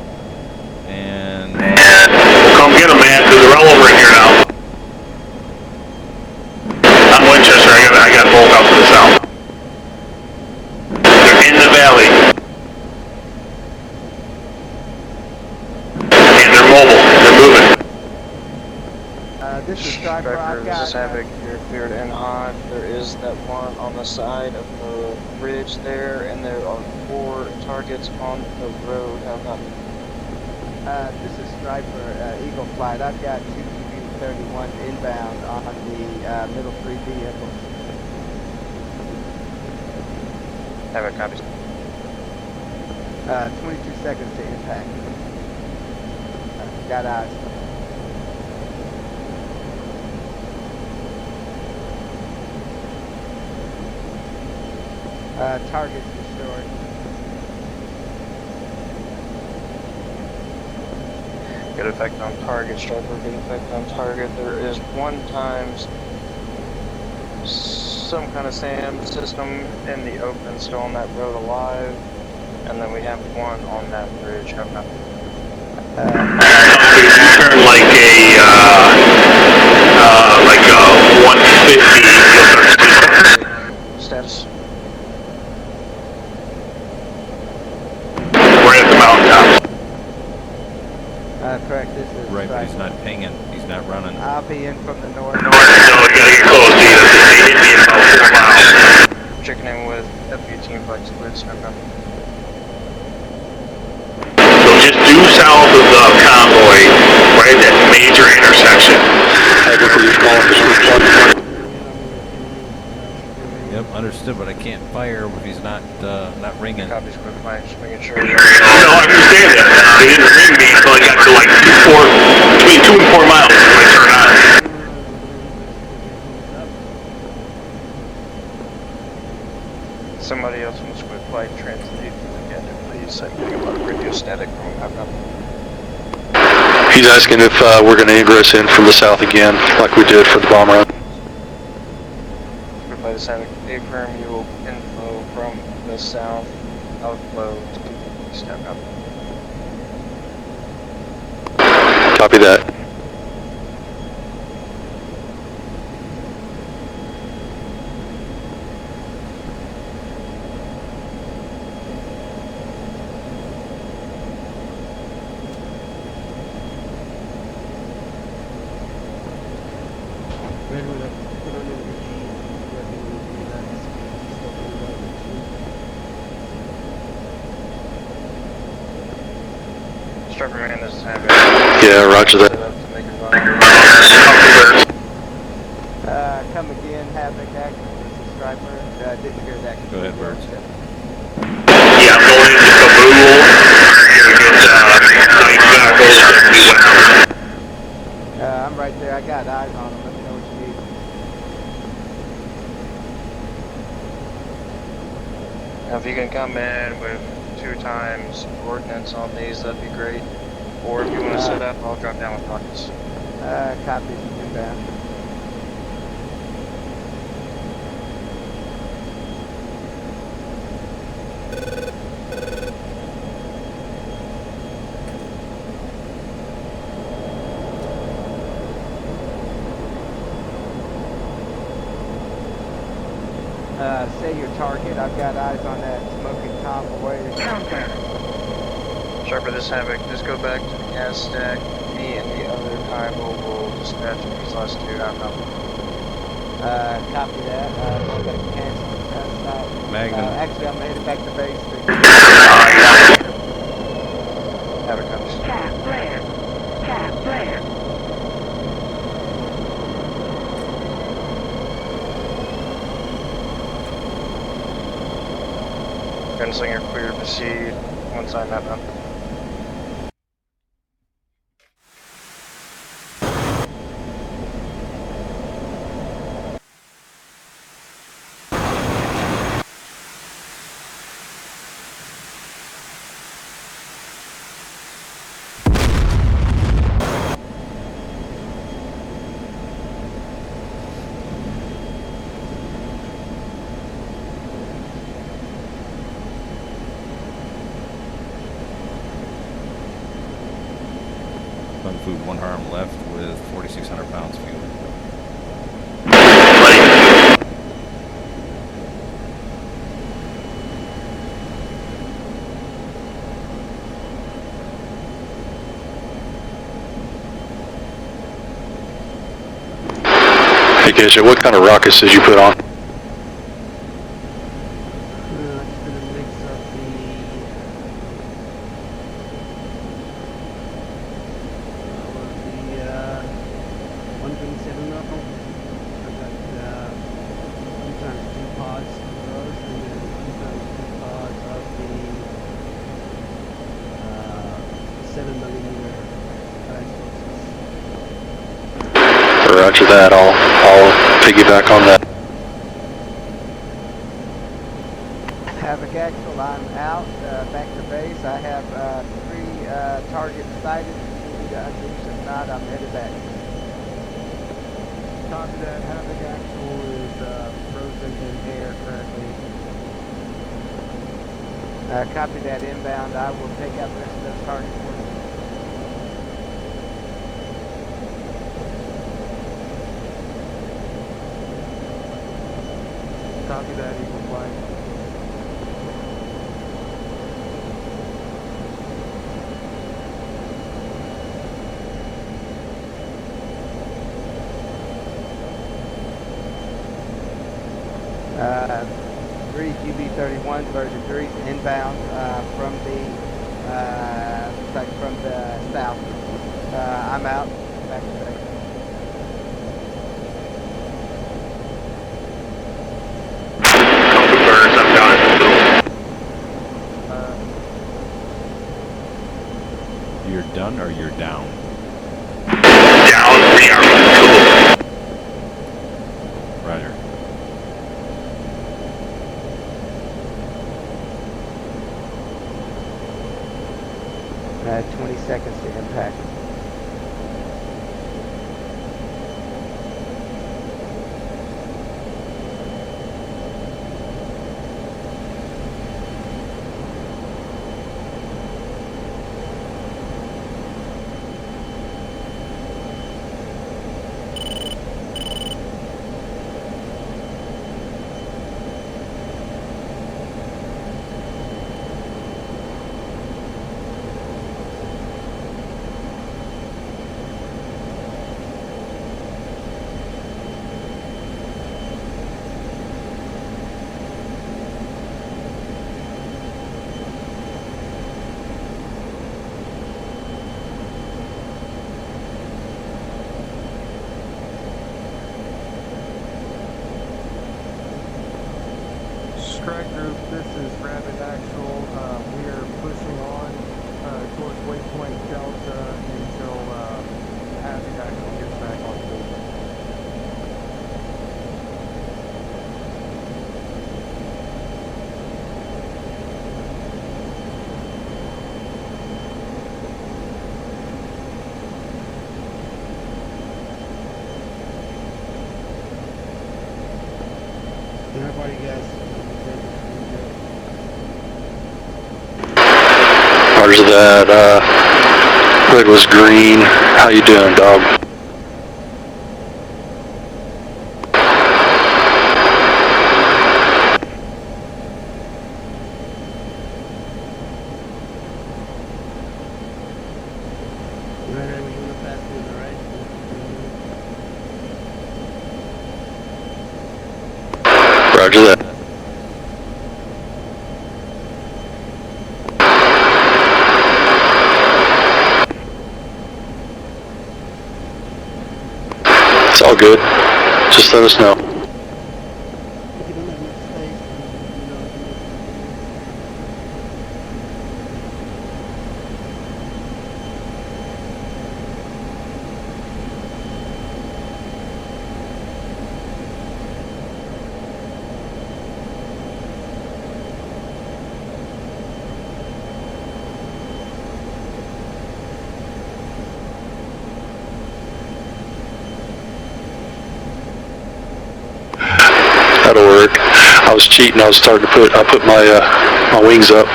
[SPEAKER 11] And
[SPEAKER 5] Come get them, man, because they're all over in here now. I'm Winchester, I got both out to the south. They're in the valley.
[SPEAKER 10] This is Striper. I've
[SPEAKER 7] This is
[SPEAKER 10] got.
[SPEAKER 7] Havoc. You're cleared in hot. There is that one on the side of the bridge there, and there are 4 targets on the road. How about
[SPEAKER 10] This is Striper, Eagle Flight. I've got 231 inbound on the middle 3 vehicles.
[SPEAKER 7] Havoc copies.
[SPEAKER 10] 22 seconds to impact. Got eyes. Targets restored.
[SPEAKER 7] Good effect on target, Striper. Good effect on target. There is 1 times some kind of SAM system in the open, still on that road alive. And then we have 1 on that bridge. How about
[SPEAKER 5] turn like a 150.
[SPEAKER 7] status?
[SPEAKER 5] We're at the mountaintop.
[SPEAKER 10] Correct, this is
[SPEAKER 11] Right, but he's
[SPEAKER 10] Striper.
[SPEAKER 11] not pinging. He's not running.
[SPEAKER 10] I'll be in from the north.
[SPEAKER 5] No, we gotta get close to you. They hit me about 4 miles.
[SPEAKER 7] Checking in with F-18 flight splits. How about
[SPEAKER 5] So just due south of the convoy, right at that major intersection.
[SPEAKER 11] Yep, understood, but I can't fire if he's not ringing.
[SPEAKER 7] copies quick flight? Just making sure.
[SPEAKER 5] No, I understand that. They didn't ring me until I got to like between 2 and 4 miles before I turned on.
[SPEAKER 7] Somebody else wants quick flight translate again, please. I think about radio static from
[SPEAKER 8] He's asking if we're going to ingress in from the south again, like we did for the bomb run.
[SPEAKER 7] Quick flight static. Affirm you will inflow from the south, outflow to the east. How about
[SPEAKER 8] Copy that.
[SPEAKER 7] Striper man, this is Havoc.
[SPEAKER 8] Yeah, roger that.
[SPEAKER 10] Come again, Havoc, action. This is Striper. Didn't hear that.
[SPEAKER 11] Go ahead, Birds.
[SPEAKER 5] Yeah, I'm going into Kabul.
[SPEAKER 10] I'm right there. I got eyes on him. Let me know what you need.
[SPEAKER 7] Now, if you can come in with 2 times ordnance on these, that'd be great. Or if you want to set up, I'll drop down with pockets.
[SPEAKER 10] Copy. Inbound. Say your target. I've got eyes on that smoking convoy.
[SPEAKER 7] Sharper this Havoc, just go back to the gas stack. Me and the other Kyle will dispatch these last 2 outbound.
[SPEAKER 10] Copy that. Going back to cancel. Stop.
[SPEAKER 11] Magnum.
[SPEAKER 10] Actually, I'm headed back to base.
[SPEAKER 7] Havoc comes.
[SPEAKER 12] Cap flare. Cap flare.
[SPEAKER 7] Gunslinger clear to SEAD. 1 sign outbound.
[SPEAKER 11] Fun food, 1 harm left with 4,600 pounds fuel.
[SPEAKER 8] Hey, Gidget, what kind of rockets did you put on?
[SPEAKER 9] It's been a mix of the 127 mil. I've got 2x2 pods of those, and then 2x2 pods of the 7mm explosives.
[SPEAKER 8] Roger that. I'll piggyback on that.
[SPEAKER 10] Havoc Actual, I'm out, back to base. I have 3 targets sighted. You need to unleash. If not, I'm headed back.
[SPEAKER 1] Copy that. Havoc Actual is frozen in air currently.
[SPEAKER 10] Copy that inbound. I will take out the rest of those targets for you.
[SPEAKER 1] Copy that, Eagle Flight.
[SPEAKER 10] Uh, 3 QB-31 version 3 inbound from the from the south. I'm out. Back to base.
[SPEAKER 5] Birds, I'm down at the
[SPEAKER 11] You're done or you're down?
[SPEAKER 5] down, rearming.
[SPEAKER 11] Roger.
[SPEAKER 10] Cool. 20 seconds to impact.
[SPEAKER 1] Strike group, this is Rabbit Actual. We are pushing on towards Waypoint Delta until Havoc Actual gets back on board.
[SPEAKER 9] How about you guys?
[SPEAKER 8] Roger that. Hood was green. How you doing, dog?
[SPEAKER 9] Right, we want to pass through the right.
[SPEAKER 8] Roger that. It's all good. Just let us know.
[SPEAKER 9] If you don't have much space,
[SPEAKER 8] That'll work. I was cheating. I put my my wings up,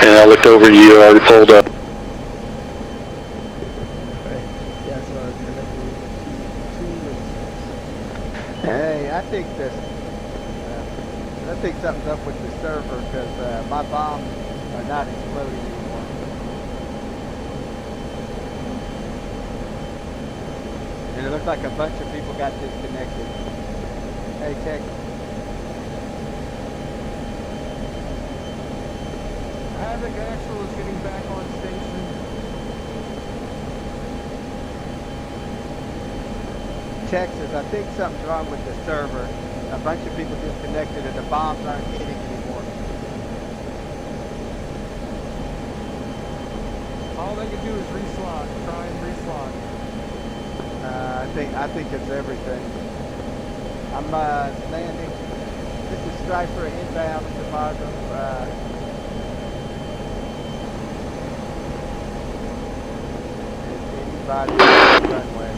[SPEAKER 8] and I looked over and you already pulled up.
[SPEAKER 10] Hey, I think this. I think something's up with the server because my bombs are not exploding anymore. And it looked like a bunch of people got disconnected. Hey, Tech.
[SPEAKER 1] Havoc Actual is getting back on station.
[SPEAKER 10] Texas, I think something's wrong with the server. A bunch of people disconnected and the bombs aren't hitting anymore.
[SPEAKER 1] All they can do is reslot. Try and reslot.
[SPEAKER 10] I think it's everything. I'm landing. This is Striper inbound to Markham. Anybody on the runway?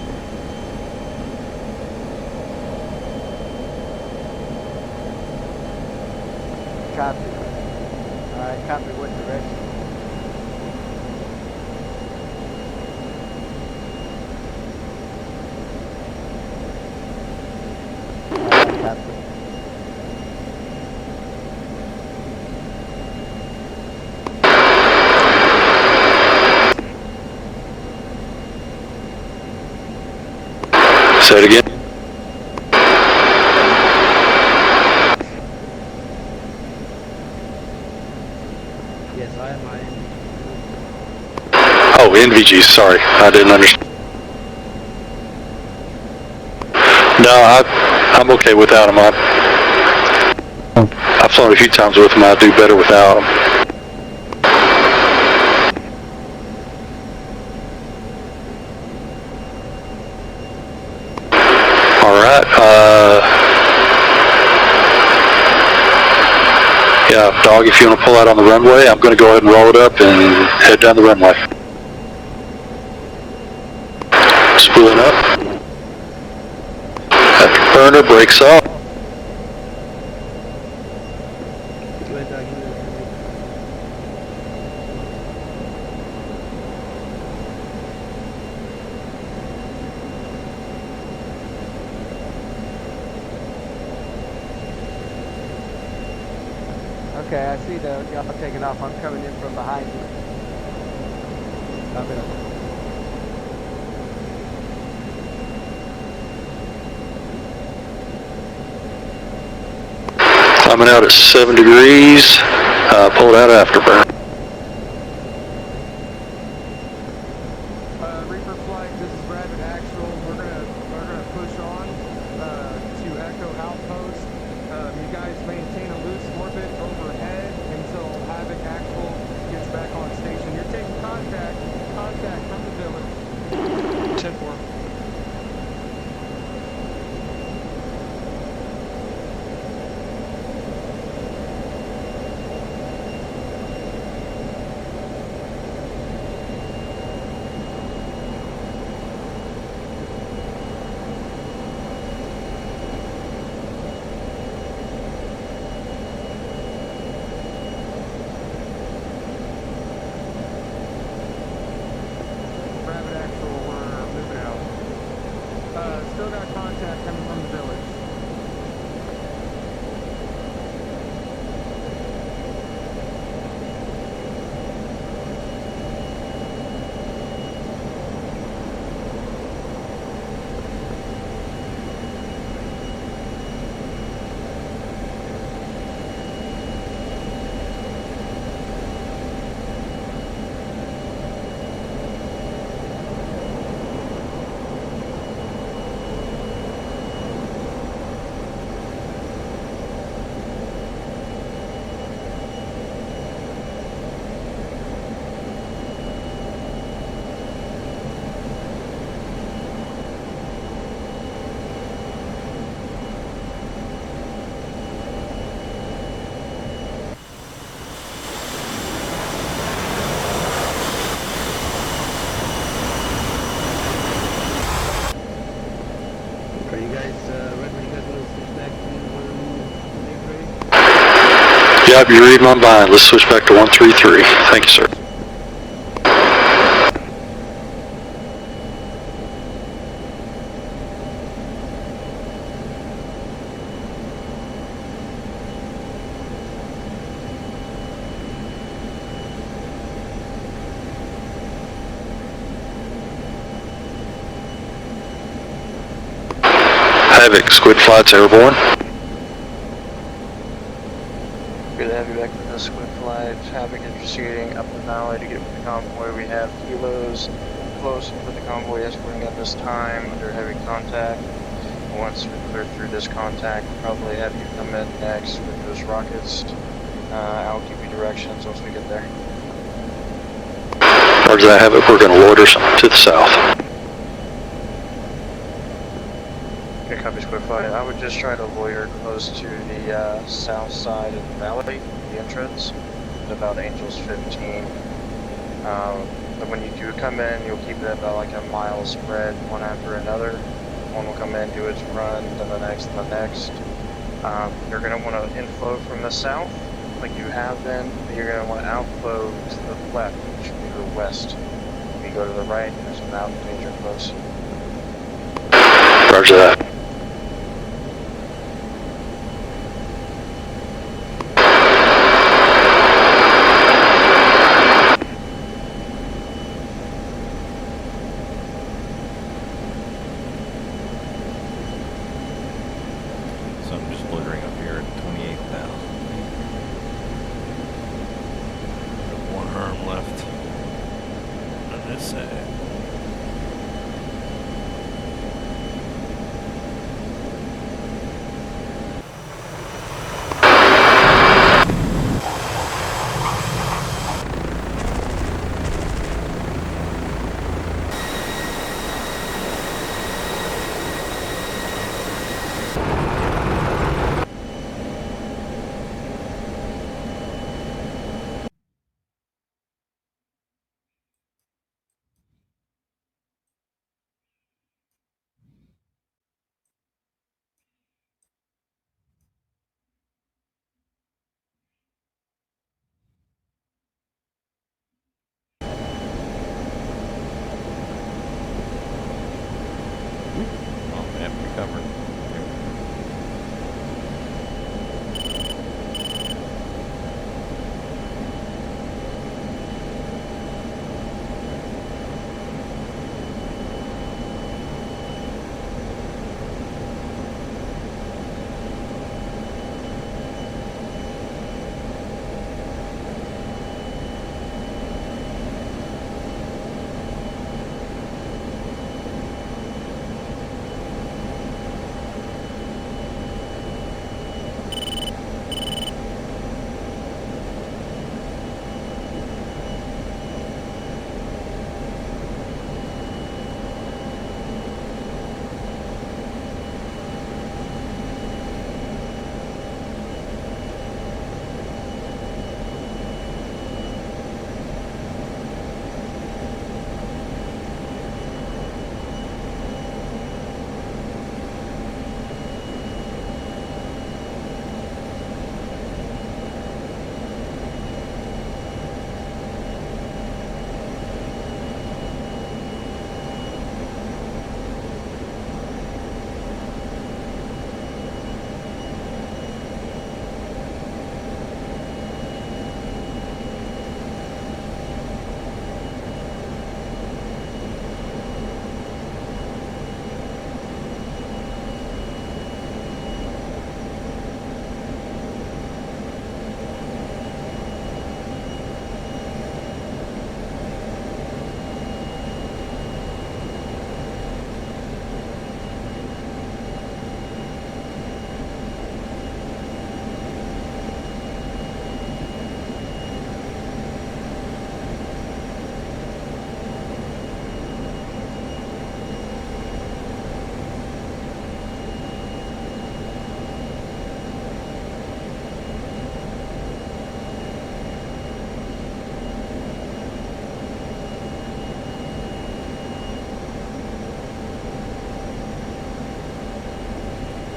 [SPEAKER 10] Copy. Alright, copy what direction? Alright, copy.
[SPEAKER 8] Say it again.
[SPEAKER 9] Yes, I am.
[SPEAKER 8] Oh, NVG, sorry. I didn't understand. No, I'm okay without them. I've flown a few times with them. I do better without them. Alright, yeah, dog, if you want to pull out on the runway, I'm going to go ahead and roll it up and head down the runway. Spooling up. Afterburner breaks off.
[SPEAKER 10] Okay, I see y'all taking off. I'm coming in from behind you.
[SPEAKER 8] Coming out at 7 degrees. Pulled out afterburn.
[SPEAKER 1] Reaper flight, this is Rabbit Actual. We're gonna push on to Echo Outpost. You guys maintain a loose orbit overhead until Havoc Actual gets back on station. You're taking contact from the village.
[SPEAKER 4] 10-4.
[SPEAKER 1] Rabbit Actual, we're moving out. Still got contact coming from the village.
[SPEAKER 9] Are you guys ready? You guys want to switch back to 133?
[SPEAKER 8] Yep, you read my mind. Let's switch back to 133. Thank you, sir. Havoc, squid flights airborne.
[SPEAKER 7] Good to have you back with the squid flight. Havoc is proceeding up the valley to get with the convoy. We have kilos close with the convoy escorting at this time under heavy contact. Once we clear through this contact, we'll probably have you come in next with those rockets. I'll give you directions once we get there.
[SPEAKER 8] Roger that, Havoc. We're going to loiter to the south.
[SPEAKER 7] Okay, copy squid flight. I would just try to loiter close to the south side of the valley, the entrance, at about Angels 15. But when you do come in, you'll keep it about like a mile spread, one after another. One will come in, do its run, then the next, then the next. You're going to want to inflow from the south, like you have been, but you're going to want to outflow to the left, which should be the west. If you go to the right, there's a mountain danger close.
[SPEAKER 8] Roger that.
[SPEAKER 11] So I'm just loitering up here at 28,000. One arm left on this side. Oh, map recovered.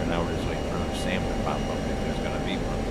[SPEAKER 11] Now we're just waiting for another SAM to pop up if there's going to be one.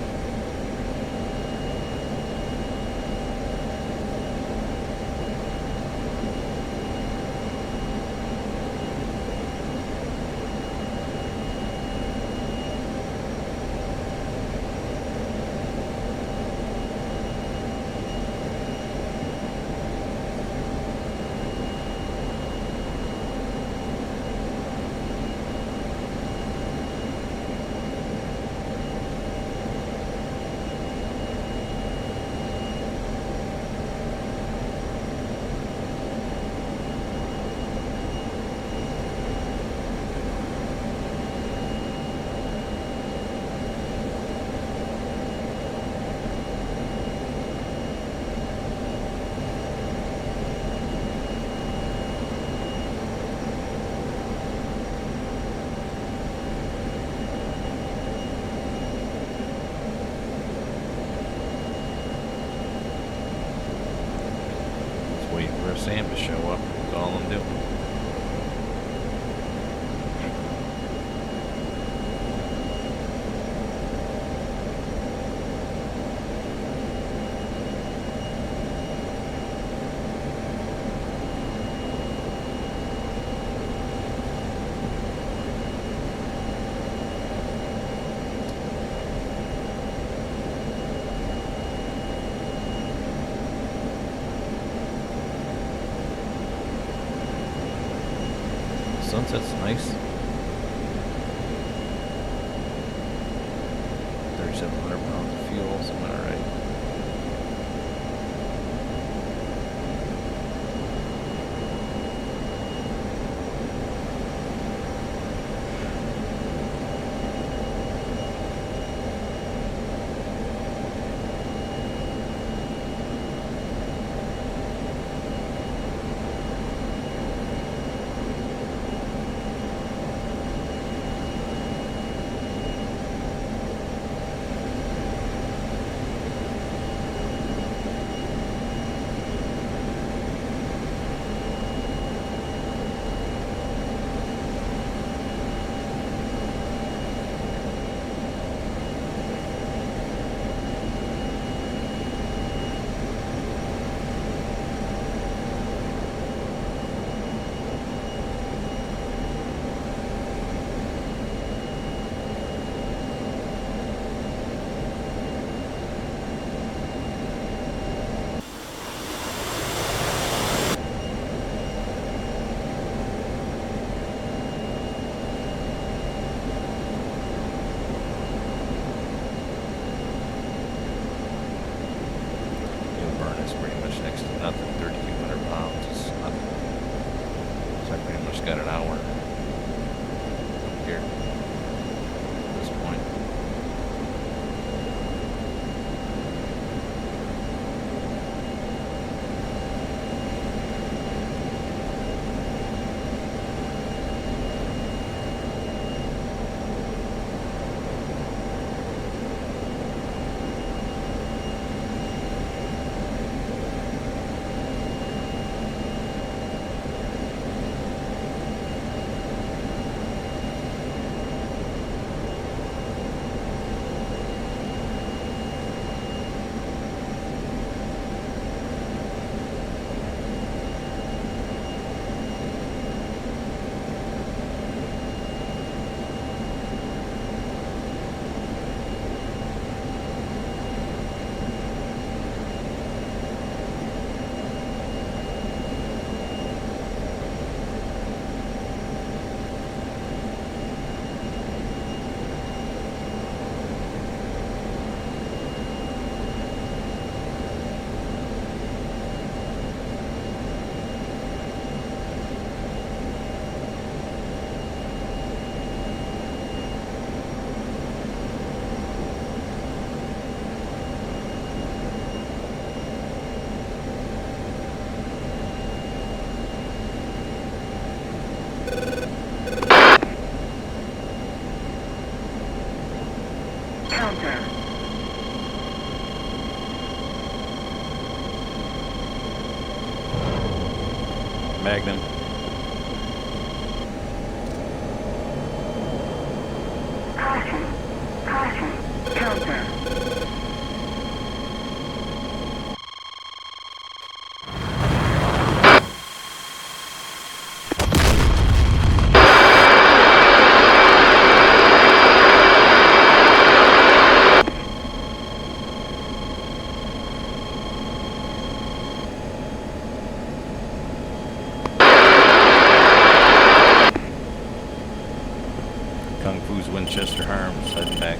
[SPEAKER 11] Sunset's nice. 3,700 pounds of fuel, so I'm alright. Nothing, 3,200 pounds is nothing. So I pretty much got an hour here at this point. Magnum.
[SPEAKER 12] Caution. Caution. Counter.
[SPEAKER 11] Kung Fu's Winchester Harms heading back.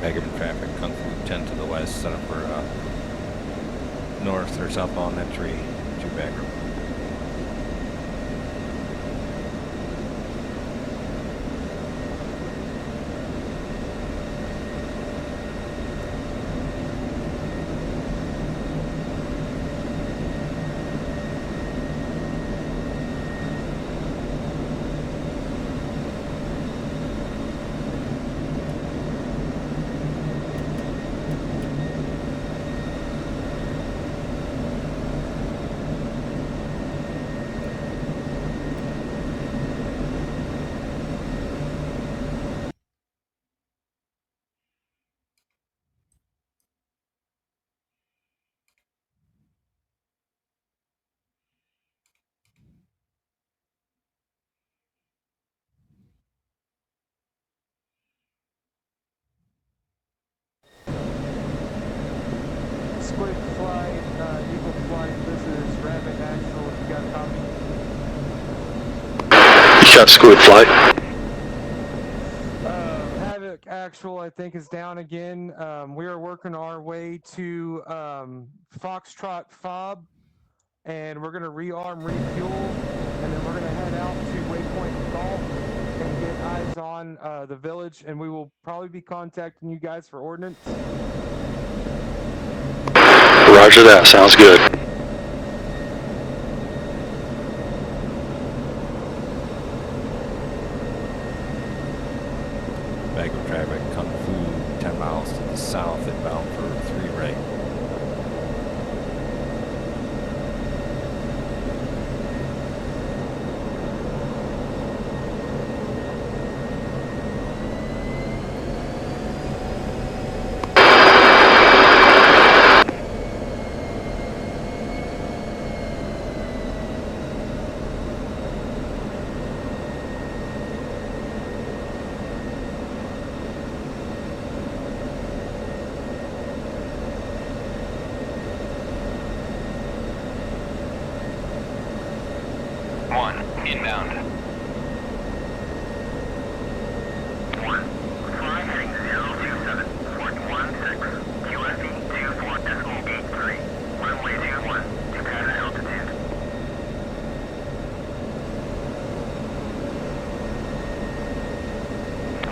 [SPEAKER 11] Backup traffic, Kung Fu 10 to the west, set up for north or southbound entry to backup.
[SPEAKER 1] Squid Flight, Eagle Flight, this is Rabbit Actual, you got a copy?
[SPEAKER 8] Shot Squid Flight.
[SPEAKER 1] Havoc Actual, I think, is down again. We are working our way to Foxtrot Fob, and we're going to rearm, refuel, and then we're going to head out to Waypoint Golf and get eyes on the village, and we will probably be contacting you guys for ordnance.
[SPEAKER 8] Roger that, sounds good.
[SPEAKER 11] Backup traffic, Kung Fu 10 miles to the south inbound for 3 right.
[SPEAKER 5] Inbound. 1. Fly heading 027, port 16, QFE 24.83, runway 21, to pattern altitude.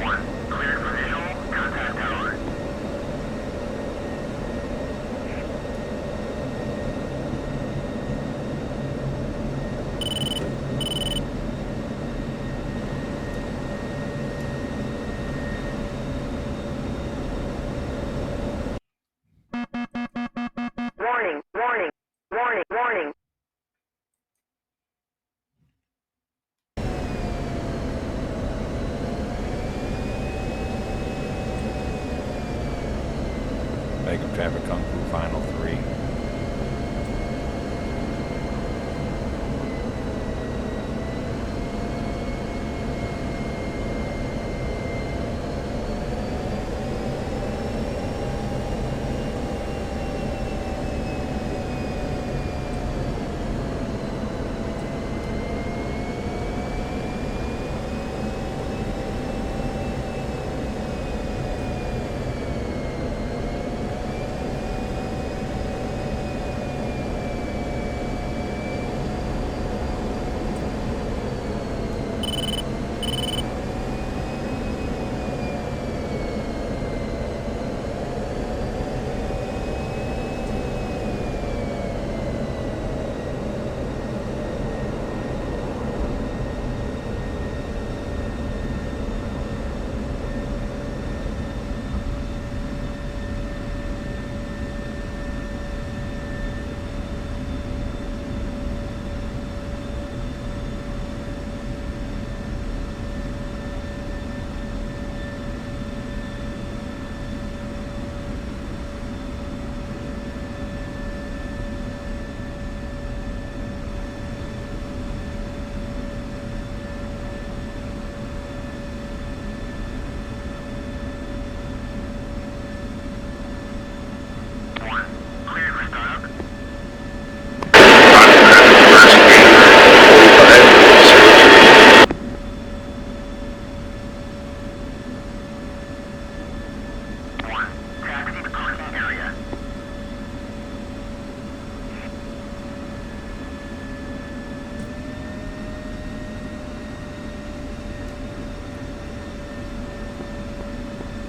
[SPEAKER 5] 1. Cleared for visual, contact tower.
[SPEAKER 12] Warning, warning, warning, warning.
[SPEAKER 11] Backup traffic, Kung Fu final 3.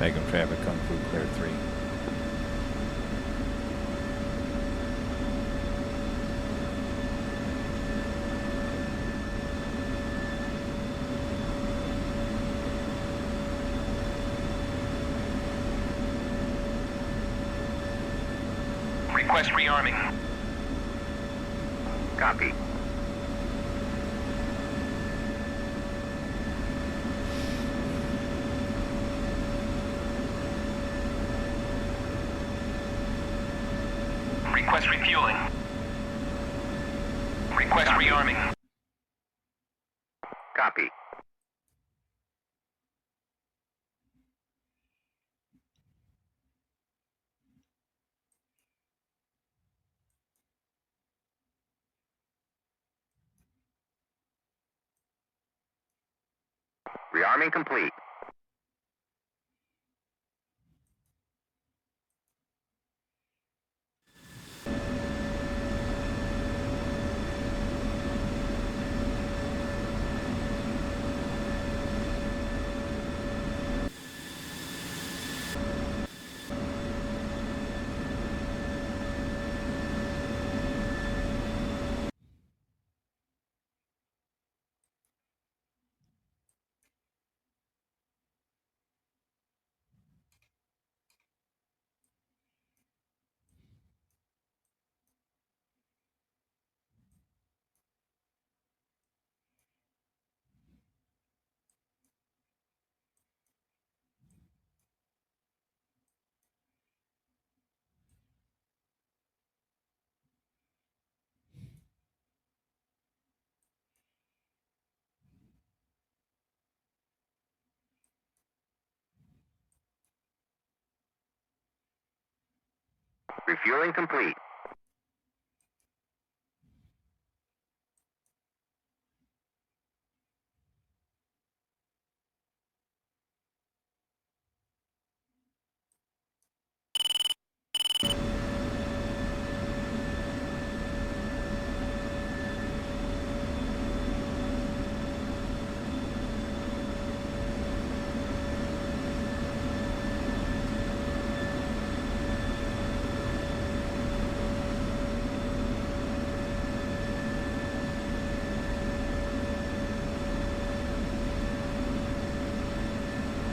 [SPEAKER 11] Magnum traffic, Kung Fu, clear 3.
[SPEAKER 5] Request rearming. Copy. Request refueling. Request rearming. Copy. Rearming complete. Refueling complete.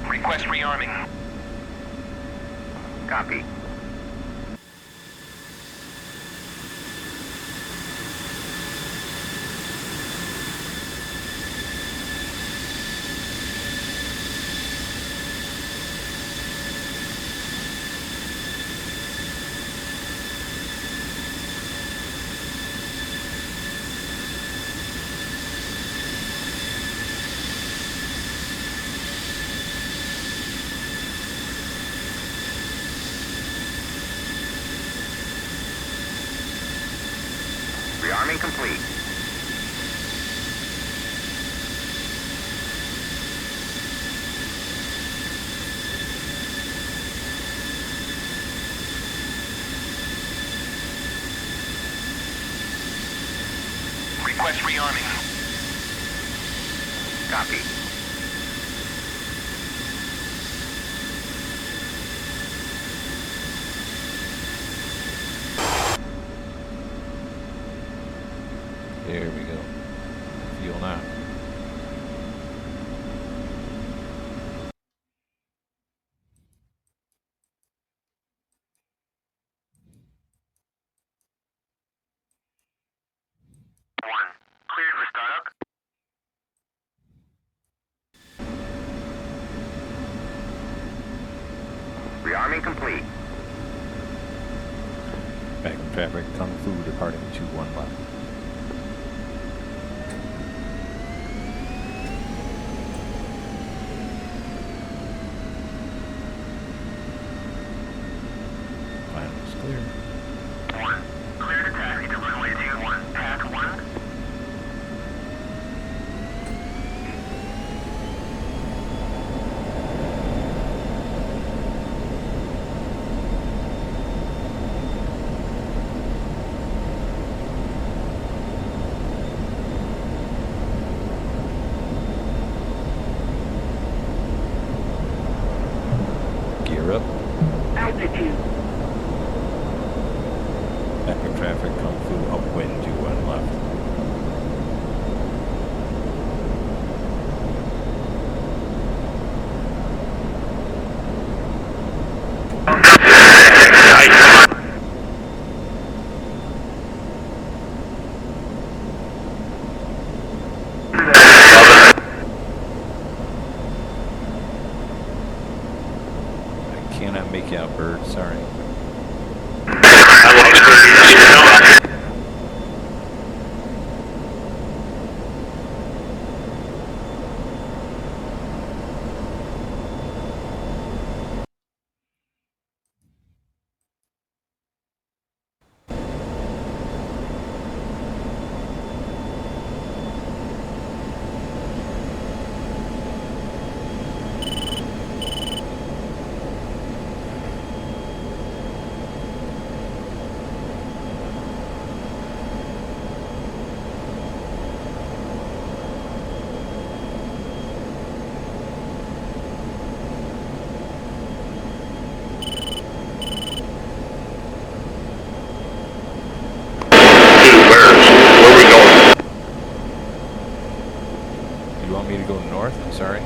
[SPEAKER 5] Request rearming. Copy. Rearming complete. Request rearming. Copy.
[SPEAKER 11] There we go. Fuel now.
[SPEAKER 5] Clear for startup. Rearming complete.
[SPEAKER 11] Magnum traffic, Kung Fu, departing 21 left. Final is clear.
[SPEAKER 5] Clear to taxi to runway 21, path 1.
[SPEAKER 12] altitude.
[SPEAKER 11] Active traffic, Kung Fu, upwind, 21 left. I cannot make you out, Bird, sorry. You want me to go north? I'm sorry.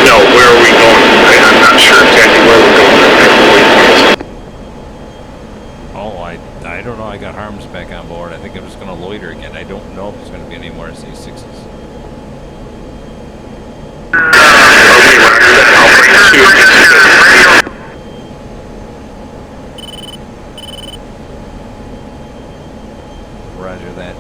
[SPEAKER 5] No, where are we going? I'm not sure exactly where we're going.
[SPEAKER 11] Oh, I don't know. I got Harms back on board. I think I'm just going to loiter again. I don't know if there's going to be any more SA6s. Roger that.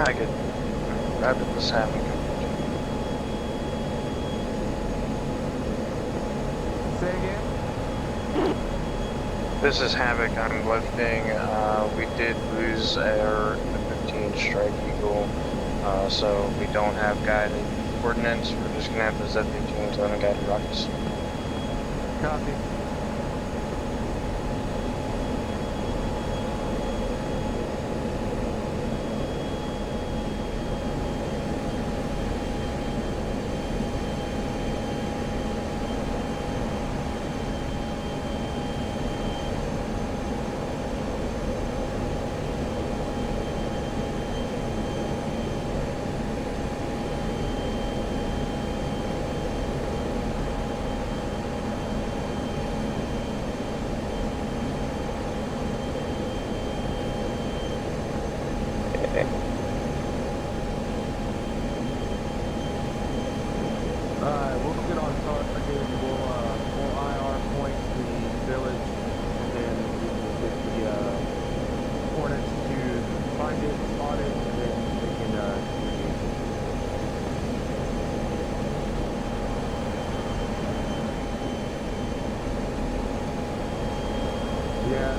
[SPEAKER 7] Havoc, Rabbit was having.
[SPEAKER 1] Say again?
[SPEAKER 7] This is Havoc, I'm lifting. We did lose our F-15 Strike Eagle, so we don't have guided coordinates. We're just gonna have those F-15s on unguided rockets.
[SPEAKER 1] Copy. Alright, we'll get on target. We'll IR point the village, and then we will get the Hornets to find it, spot it, and then they can yeah.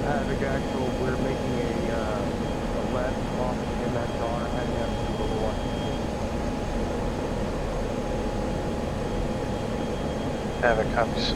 [SPEAKER 1] Havoc actual, we're making a left off of MSR, heading up to the Little
[SPEAKER 7] Havoc copies.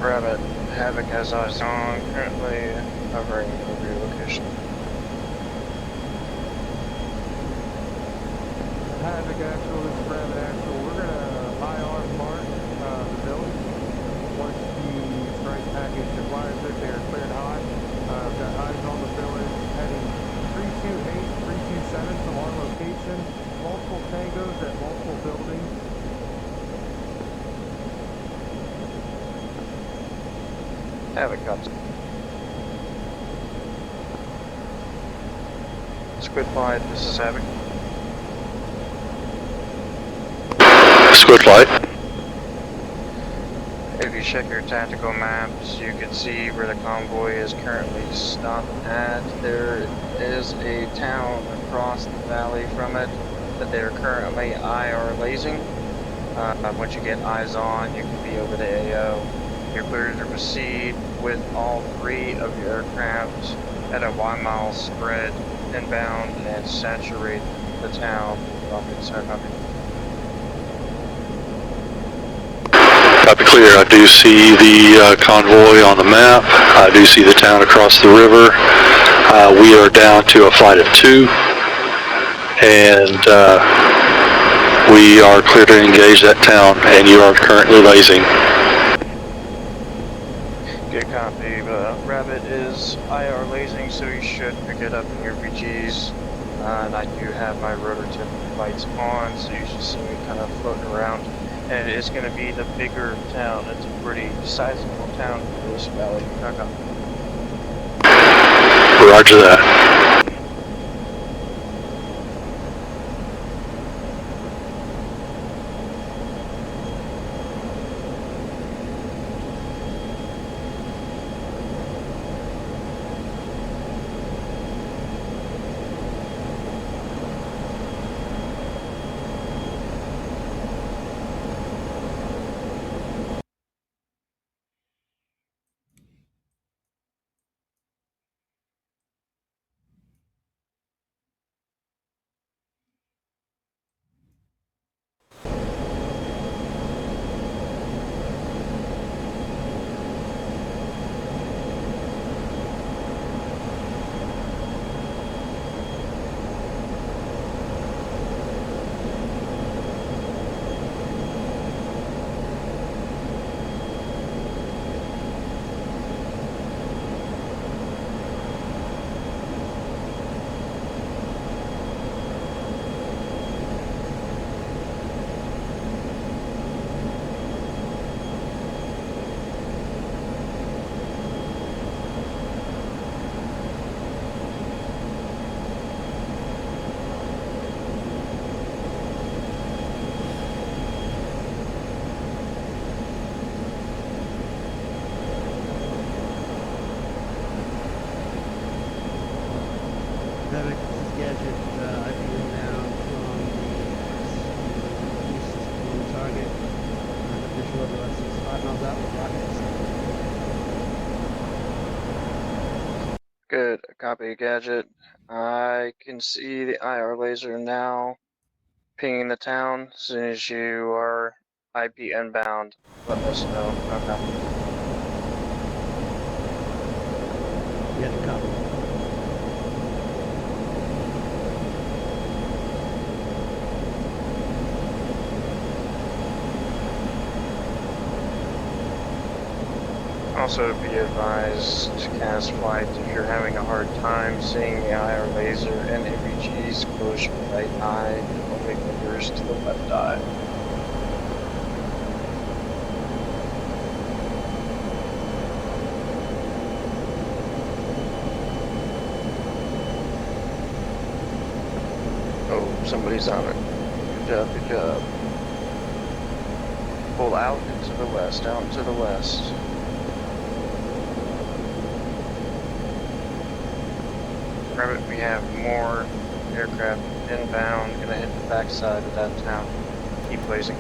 [SPEAKER 7] Rabbit, Havoc has eyes on, currently hovering over your location.
[SPEAKER 1] Havoc actual, this is Rabbit actual. We're gonna IR mark the village. Once the strike package acquires it, they are cleared high. We've got eyes on the village, heading 328, 327 from our location. Multiple tangos at multiple buildings.
[SPEAKER 7] Havoc comes. Squid flight, this is Havoc.
[SPEAKER 8] Squid flight.
[SPEAKER 7] If you check your tactical maps, you can see where the convoy is currently stopped at. There is a town across the valley from it that they are currently IR lasing. Once you get eyes on, you can be over the AO. You're cleared to proceed with all three of your aircraft at a 1 mile spread inbound and saturate the town rockets are coming.
[SPEAKER 8] Copy clear. I do see the convoy on the map. I do see the town across the river. We are down to a flight of 2, and we are clear to engage that town, and you are currently lasing.
[SPEAKER 7] Good copy. Rabbit is IR lasing, so you should pick it up in your VGs. And I do have my rotor tip lights on, so you should see me kind of floating around. And it is going to be the bigger town. It's a pretty sizable town for this valley.
[SPEAKER 8] Roger that.
[SPEAKER 9] Havoc, this is Gadget. I've been down from the east on the target. Visual of us 5 miles out with rockets.
[SPEAKER 7] Good copy, Gadget. I can see the IR laser now pinging the town. As soon as you are IP inbound, let us know. Okay.
[SPEAKER 9] Gadget, copy.
[SPEAKER 7] Also, be advised to cast flight if you're having a hard time seeing the IR laser and AVGs, close your right eye and only fingers to the left eye. Oh, somebody's on it. Good job, good job. Pull out and to the west, out and to the west. Rabbit, we have more aircraft inbound, gonna hit the backside of that town. Keep blazing.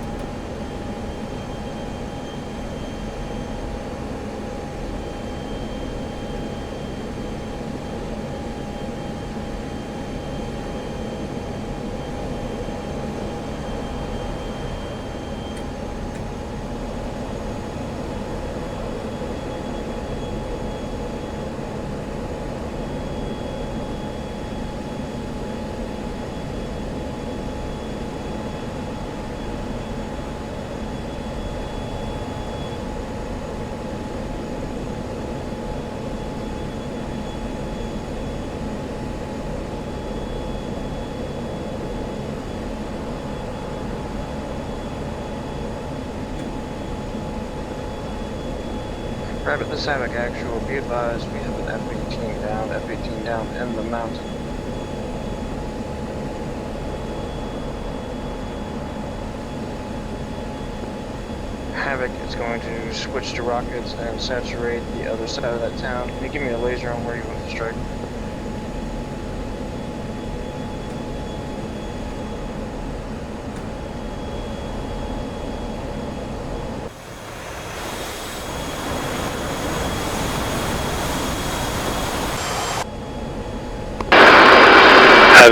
[SPEAKER 7] Rabbit, this Havoc actual, be advised we have an F-18 down in the mountain. Havoc is going to switch to rockets and saturate the other side of that town. Can you give me a laser on where you want to strike?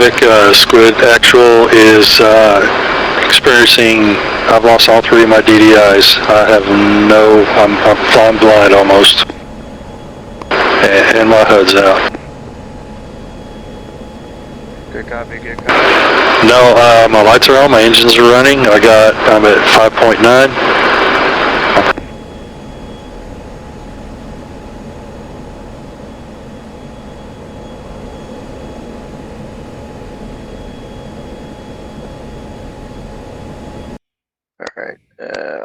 [SPEAKER 8] Havoc, Squid Actual is experiencing, I've lost all 3 of my DDIs. I have I'm flying blind almost. And my HUD's out.
[SPEAKER 7] Good copy, good copy.
[SPEAKER 8] No, my lights are on, my engines are running. I'm at 5.9.
[SPEAKER 7] Alright,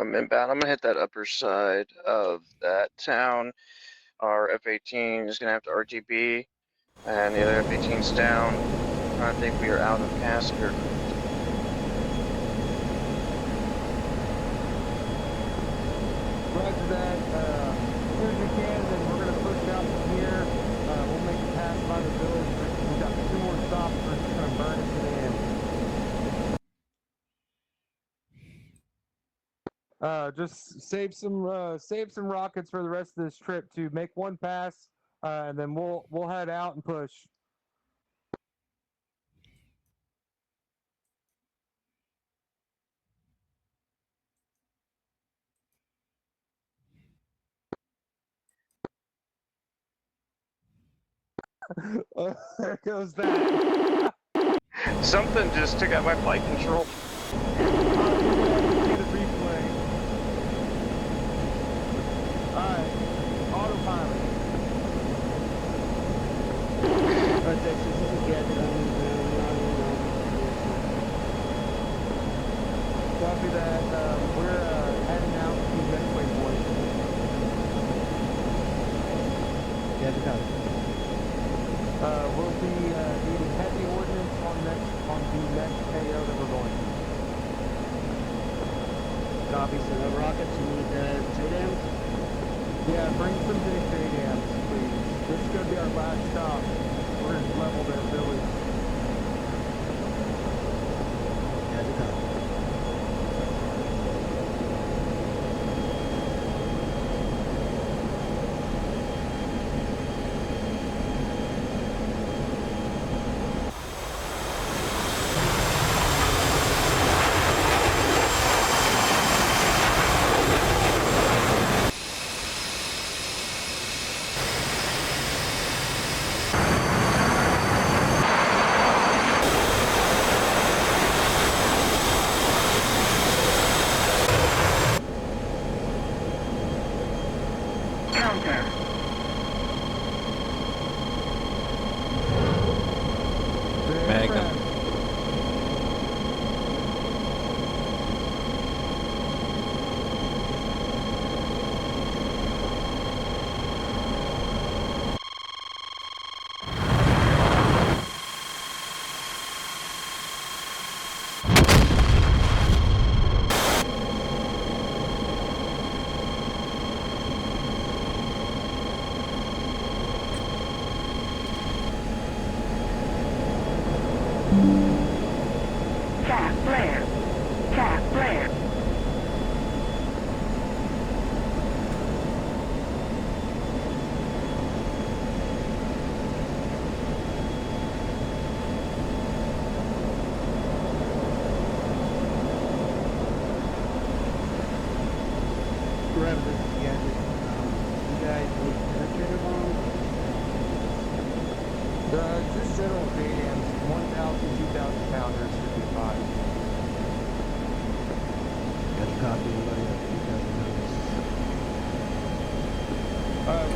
[SPEAKER 7] I'm inbound. I'm gonna hit that upper side of that town. Our F-18 is gonna have to RTB, and the other F-18's down. I think we are out of passenger.
[SPEAKER 1] Roger that. As soon as we can, then we're going to push out from here. We'll make it past by the village. We've got 2 more stops. We're just going to burn it to the end. Just save some rockets for the rest of this trip to make 1 pass, and then we'll head out and push. There goes that.
[SPEAKER 7] Something just took out my flight control.
[SPEAKER 1] See the replay. Alright, autopilot.
[SPEAKER 9] Texas, this is Gadget.
[SPEAKER 1] Copy that. We're heading out to next waypoint.
[SPEAKER 9] Gadget, copy.
[SPEAKER 1] We'll be needing heavy ordnance on the next KO that we're going to.
[SPEAKER 9] Copy, so no rockets. You need JDAMs?
[SPEAKER 1] Yeah, bring some JDAMs, please. This is going to be our last stop. We're going to level that village.
[SPEAKER 9] Gadget, copy.
[SPEAKER 11] Magnum.
[SPEAKER 12] Cap flare. Cap flare.
[SPEAKER 9] Whoever this is Gadget. You guys need penetrator bombs?
[SPEAKER 1] Just general JDAMs, 1,000, 2,000 pounders should be fine.
[SPEAKER 9] Gadget, copy. Anybody else?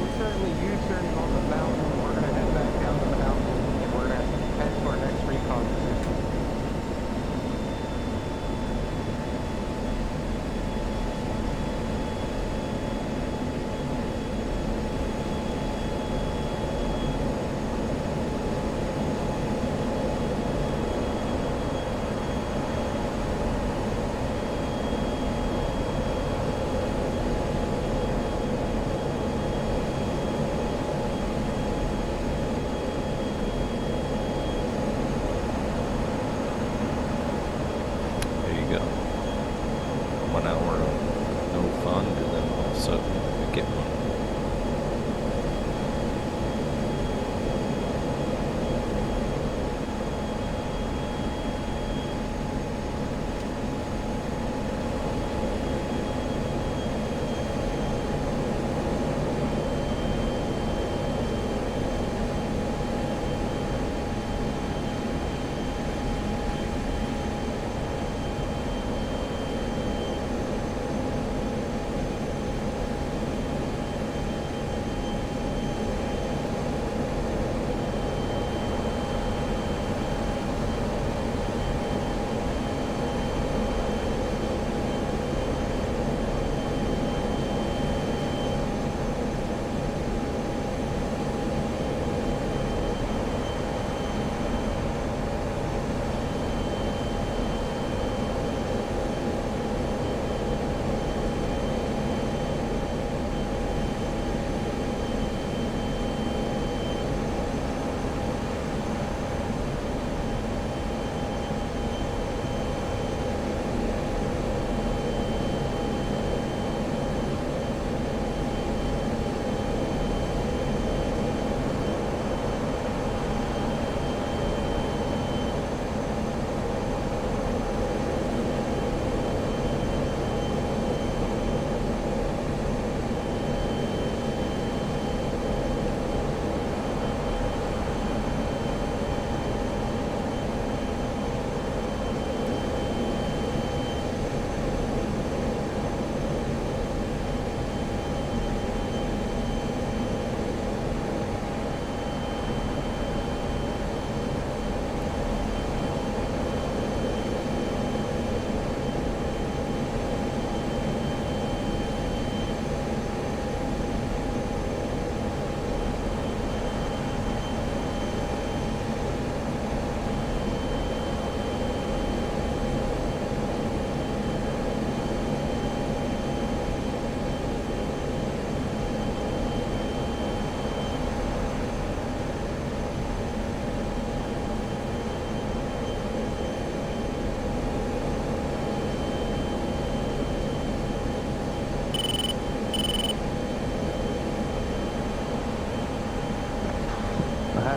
[SPEAKER 1] We're currently U-turning on the mountain. We're going to head back down the mountain, and we're going to head to our next recon position.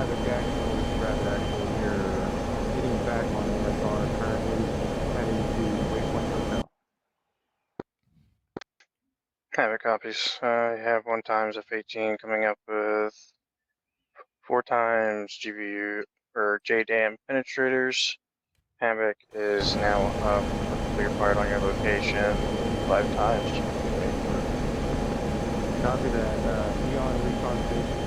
[SPEAKER 13] Havoc Actual, this is Rabbit Actual. We're getting back on MSR currently, heading to Waypoint Hotel.
[SPEAKER 7] Havoc copies. I have 1 times F-18 coming up with 4 times GVU or JDAM penetrators. Havoc is now up with clear fire on your location 5 times GVU.
[SPEAKER 13] Copy that. Be on recon station.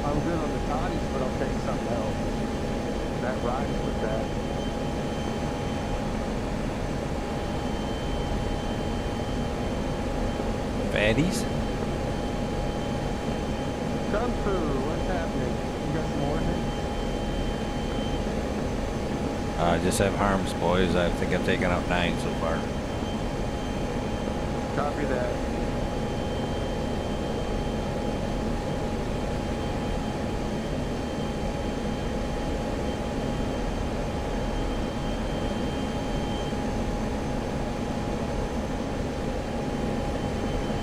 [SPEAKER 13] I'm good on the toddies, but I'll take something else. That rhymes with that.
[SPEAKER 11] Fatties?
[SPEAKER 13] Kung Fu, what's happening? You got some ordnance?
[SPEAKER 11] I just have harms, boys. I think I've taken out 9 so far.
[SPEAKER 13] Copy that.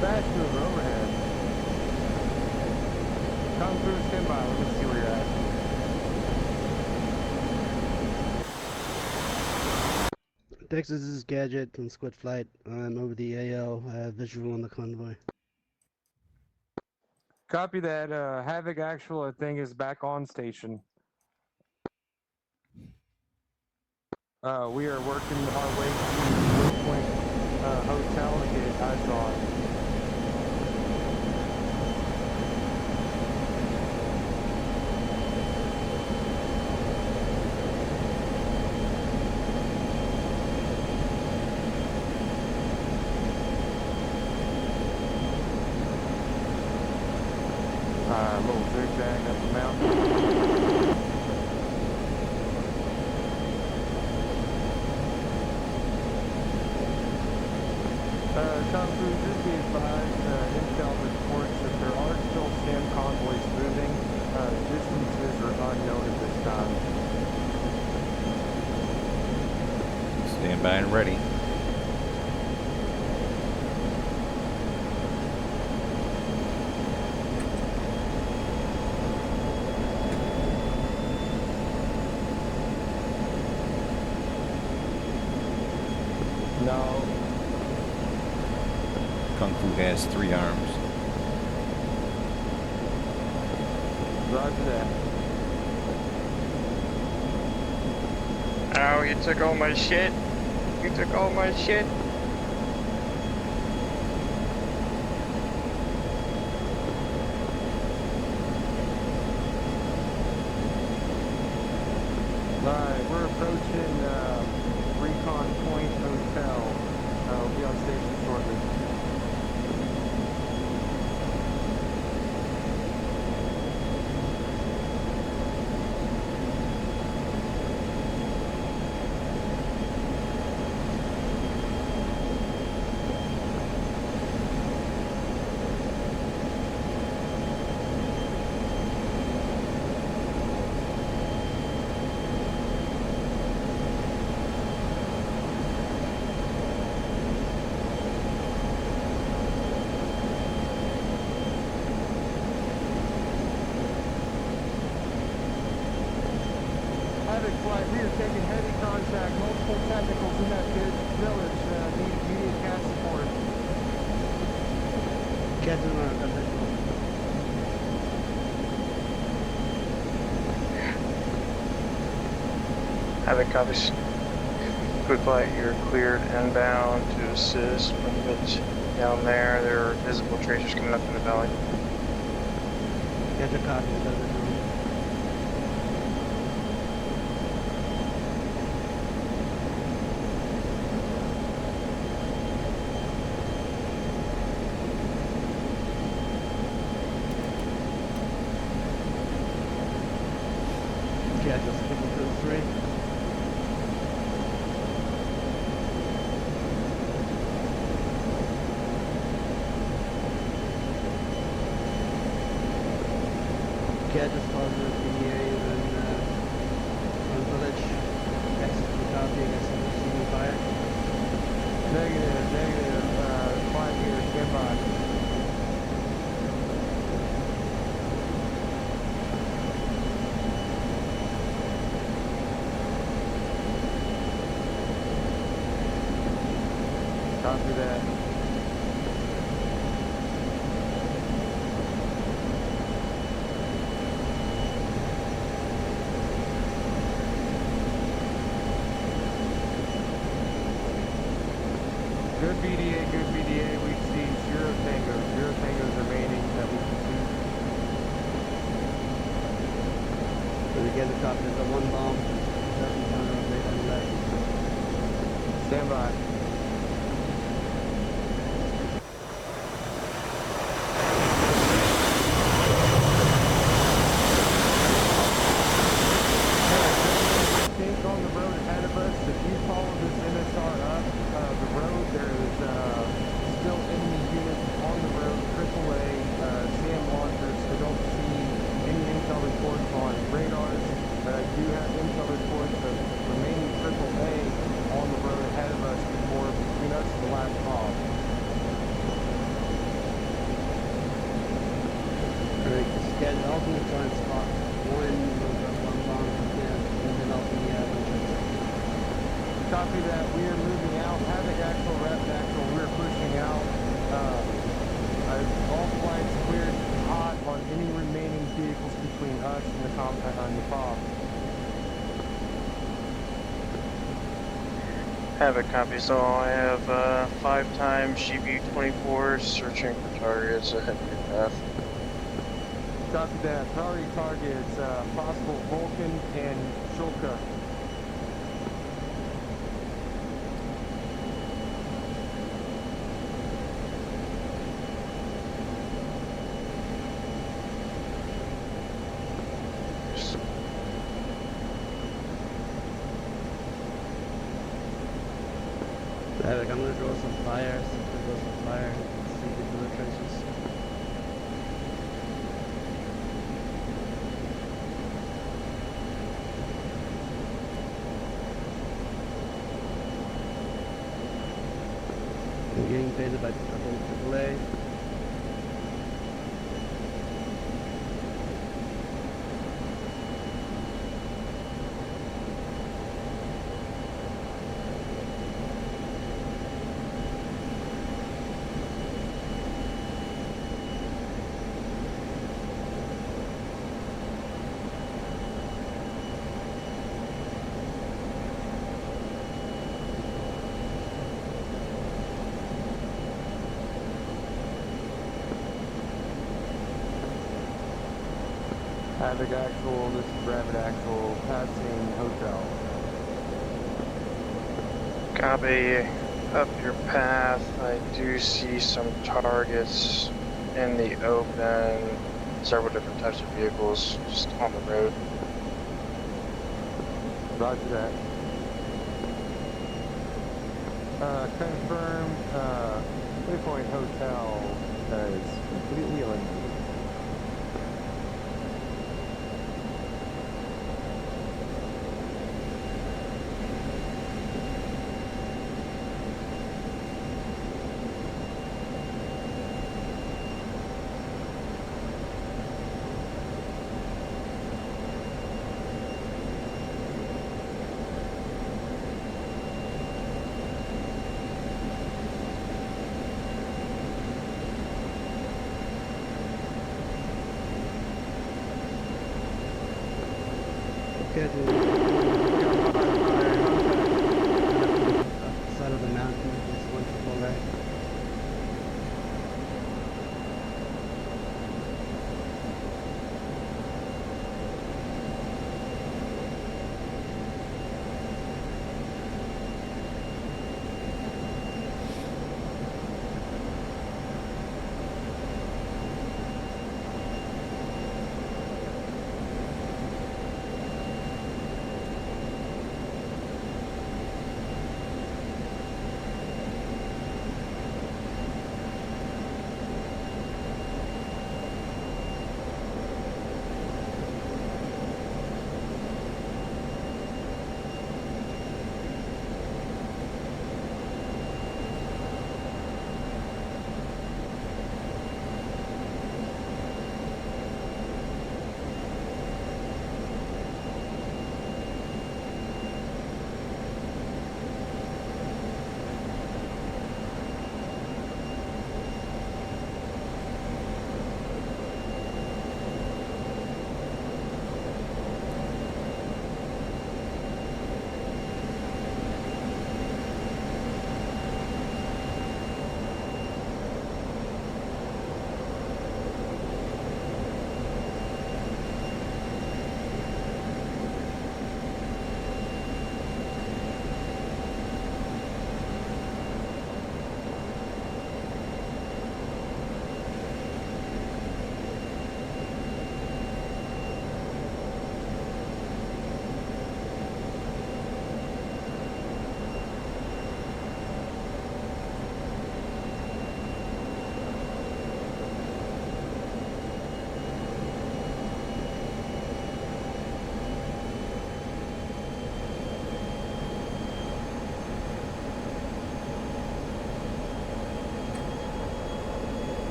[SPEAKER 13] Fast mover overhead. Kung Fu, stand by. Let me see where you're at.
[SPEAKER 9] Texas is Gadget and Squid Flight. I'm over the AL. I have visual on the convoy.
[SPEAKER 1] Copy that. Havoc Actual, I think, is back on station.
[SPEAKER 13] We are working our way to Blue Point Hotel to get eyes on. A little zigzag up the mountain. Tom Cruise, just be advised, intel reports that there are still SAM convoys moving. Distances are unknown at this time.
[SPEAKER 11] Stand by and ready.
[SPEAKER 13] No.
[SPEAKER 11] Kung Fu has 3 arms.
[SPEAKER 13] Roger that.
[SPEAKER 7] Ow, you took all my shit. You took all my shit.
[SPEAKER 13] Alright, we're approaching Recon Point Hotel. We'll be on station shortly. Flight, we are taking heavy contact, multiple technicals in that village, need immediate gas support.
[SPEAKER 9] Captain
[SPEAKER 7] Havoc copies. Quick flight, you're cleared inbound to assist. When you get down there, there are visible tracers coming up in the valley.
[SPEAKER 9] Captain copies. Just positive PDA on village. Exit copy, I guess I'm receiving fire.
[SPEAKER 13] Negative, flight here, stand by. Copy that. Good BDA, we see 0 tangos remaining that we can see.
[SPEAKER 9] So again, the top is a 1 bomb.
[SPEAKER 13] Stand by. On the road ahead of us, if you follow this MSR up the road, there is still enemy units on the road, AAA, SAM launchers. I don't see any intel reports on radars, but I do have intel reports of remaining AAA on the road ahead of us between us and the last call.
[SPEAKER 9] Alright, schedule alternate time spot. 1 bomb, and then I'll be
[SPEAKER 13] Copy that. We are moving out. Havoc actual, Rapid actual. We're pushing out. All flights cleared hot on any remaining vehicles between us and the compound on the FOB.
[SPEAKER 7] Have a copy. So I have 5 times GP24 searching for targets ahead of your path.
[SPEAKER 13] Copy that. Priority targets, possible Vulcan and Shulka.
[SPEAKER 9] I'm gonna draw some fire, see the bullet traces. I'm getting tasered by AAA.
[SPEAKER 13] Havoc Actual, this is Rabbit Actual, passing hotel.
[SPEAKER 7] Copy. Up your path, I do see some targets in the open. Several different types of vehicles just on the road.
[SPEAKER 13] Roger that. Confirm, Waypoint Hotel is completely eliminated.
[SPEAKER 9] Side of the mountain, it's one triple A.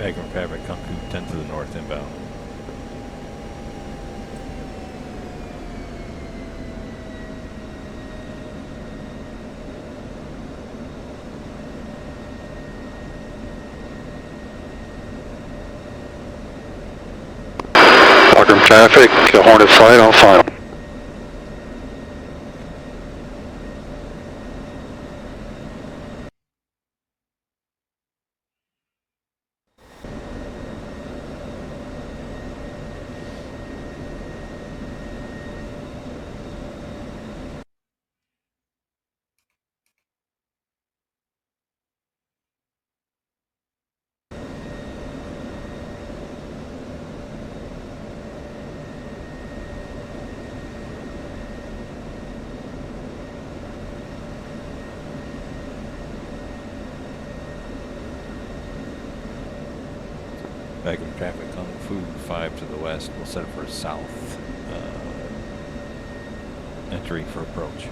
[SPEAKER 11] Background traffic, come to 10 to the north inbound.
[SPEAKER 8] Background traffic, Hornet flight on final.
[SPEAKER 11] Background traffic, Kung Fu 5 to the west. We'll set it for a south entry for approach.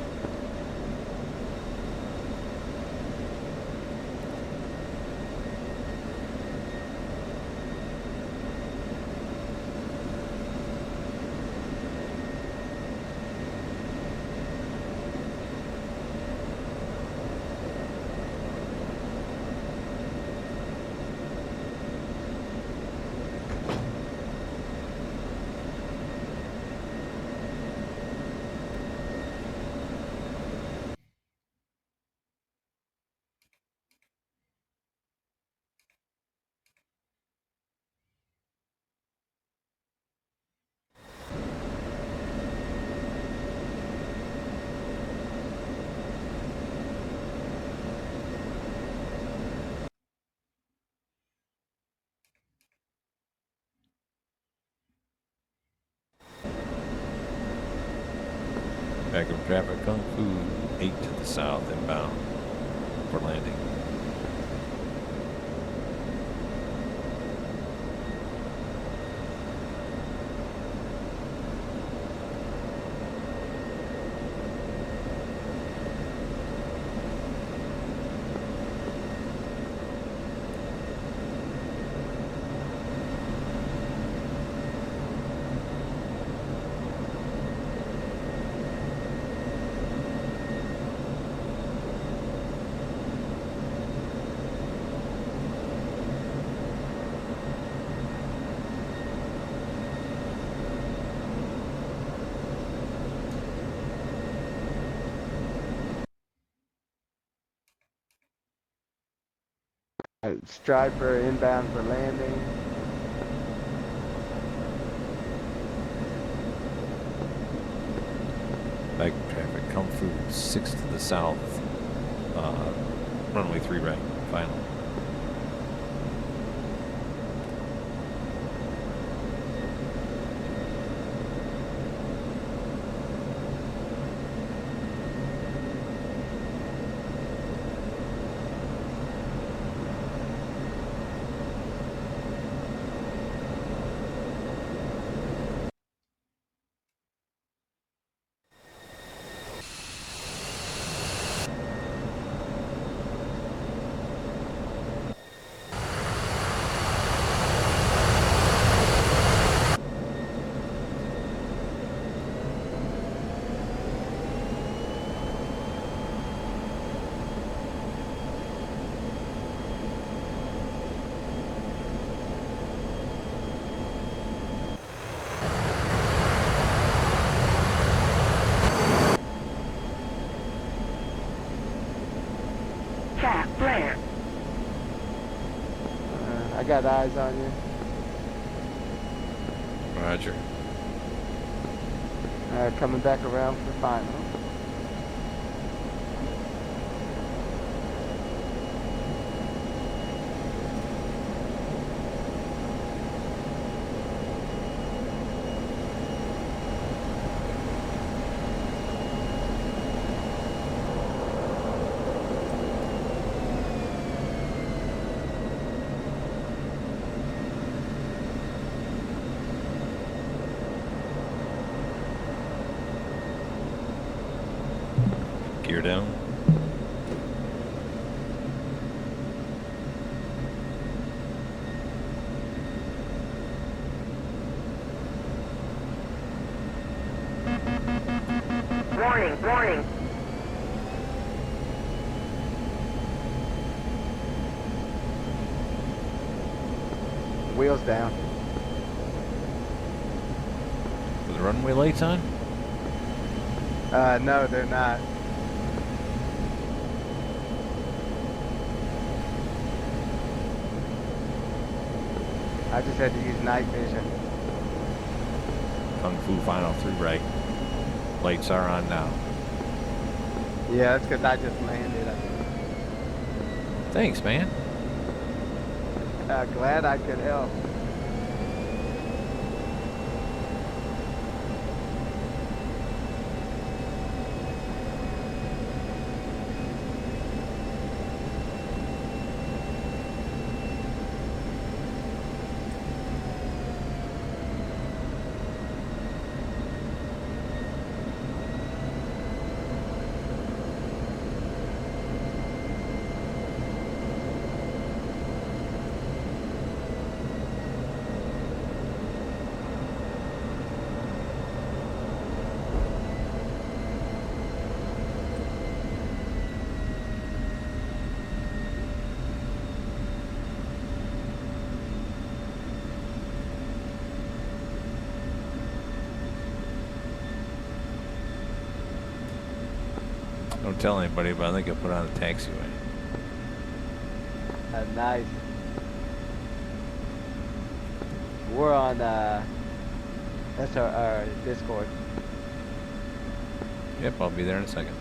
[SPEAKER 11] Background traffic, Kung Fu 8 to the south inbound for landing.
[SPEAKER 10] Striper inbound for landing.
[SPEAKER 11] Background traffic, Kung Fu 6 to the south. Runway 3 right, final.
[SPEAKER 12] Flare.
[SPEAKER 10] I got eyes on you.
[SPEAKER 11] Roger.
[SPEAKER 10] Coming back around for final.
[SPEAKER 11] Gear down.
[SPEAKER 12] Warning, warning.
[SPEAKER 10] Wheels down.
[SPEAKER 11] Are the runway lights on?
[SPEAKER 10] No, they're not. I just had to use night vision.
[SPEAKER 11] Kung Fu Final 3 right. Lights are on now.
[SPEAKER 10] Yeah, that's because I just landed.
[SPEAKER 11] Thanks, man.
[SPEAKER 10] Glad I could help.
[SPEAKER 11] Don't tell anybody, but I think I put on the taxiway.
[SPEAKER 10] Nice. We're on, that's our Discord.
[SPEAKER 11] Yep, I'll be there in a second.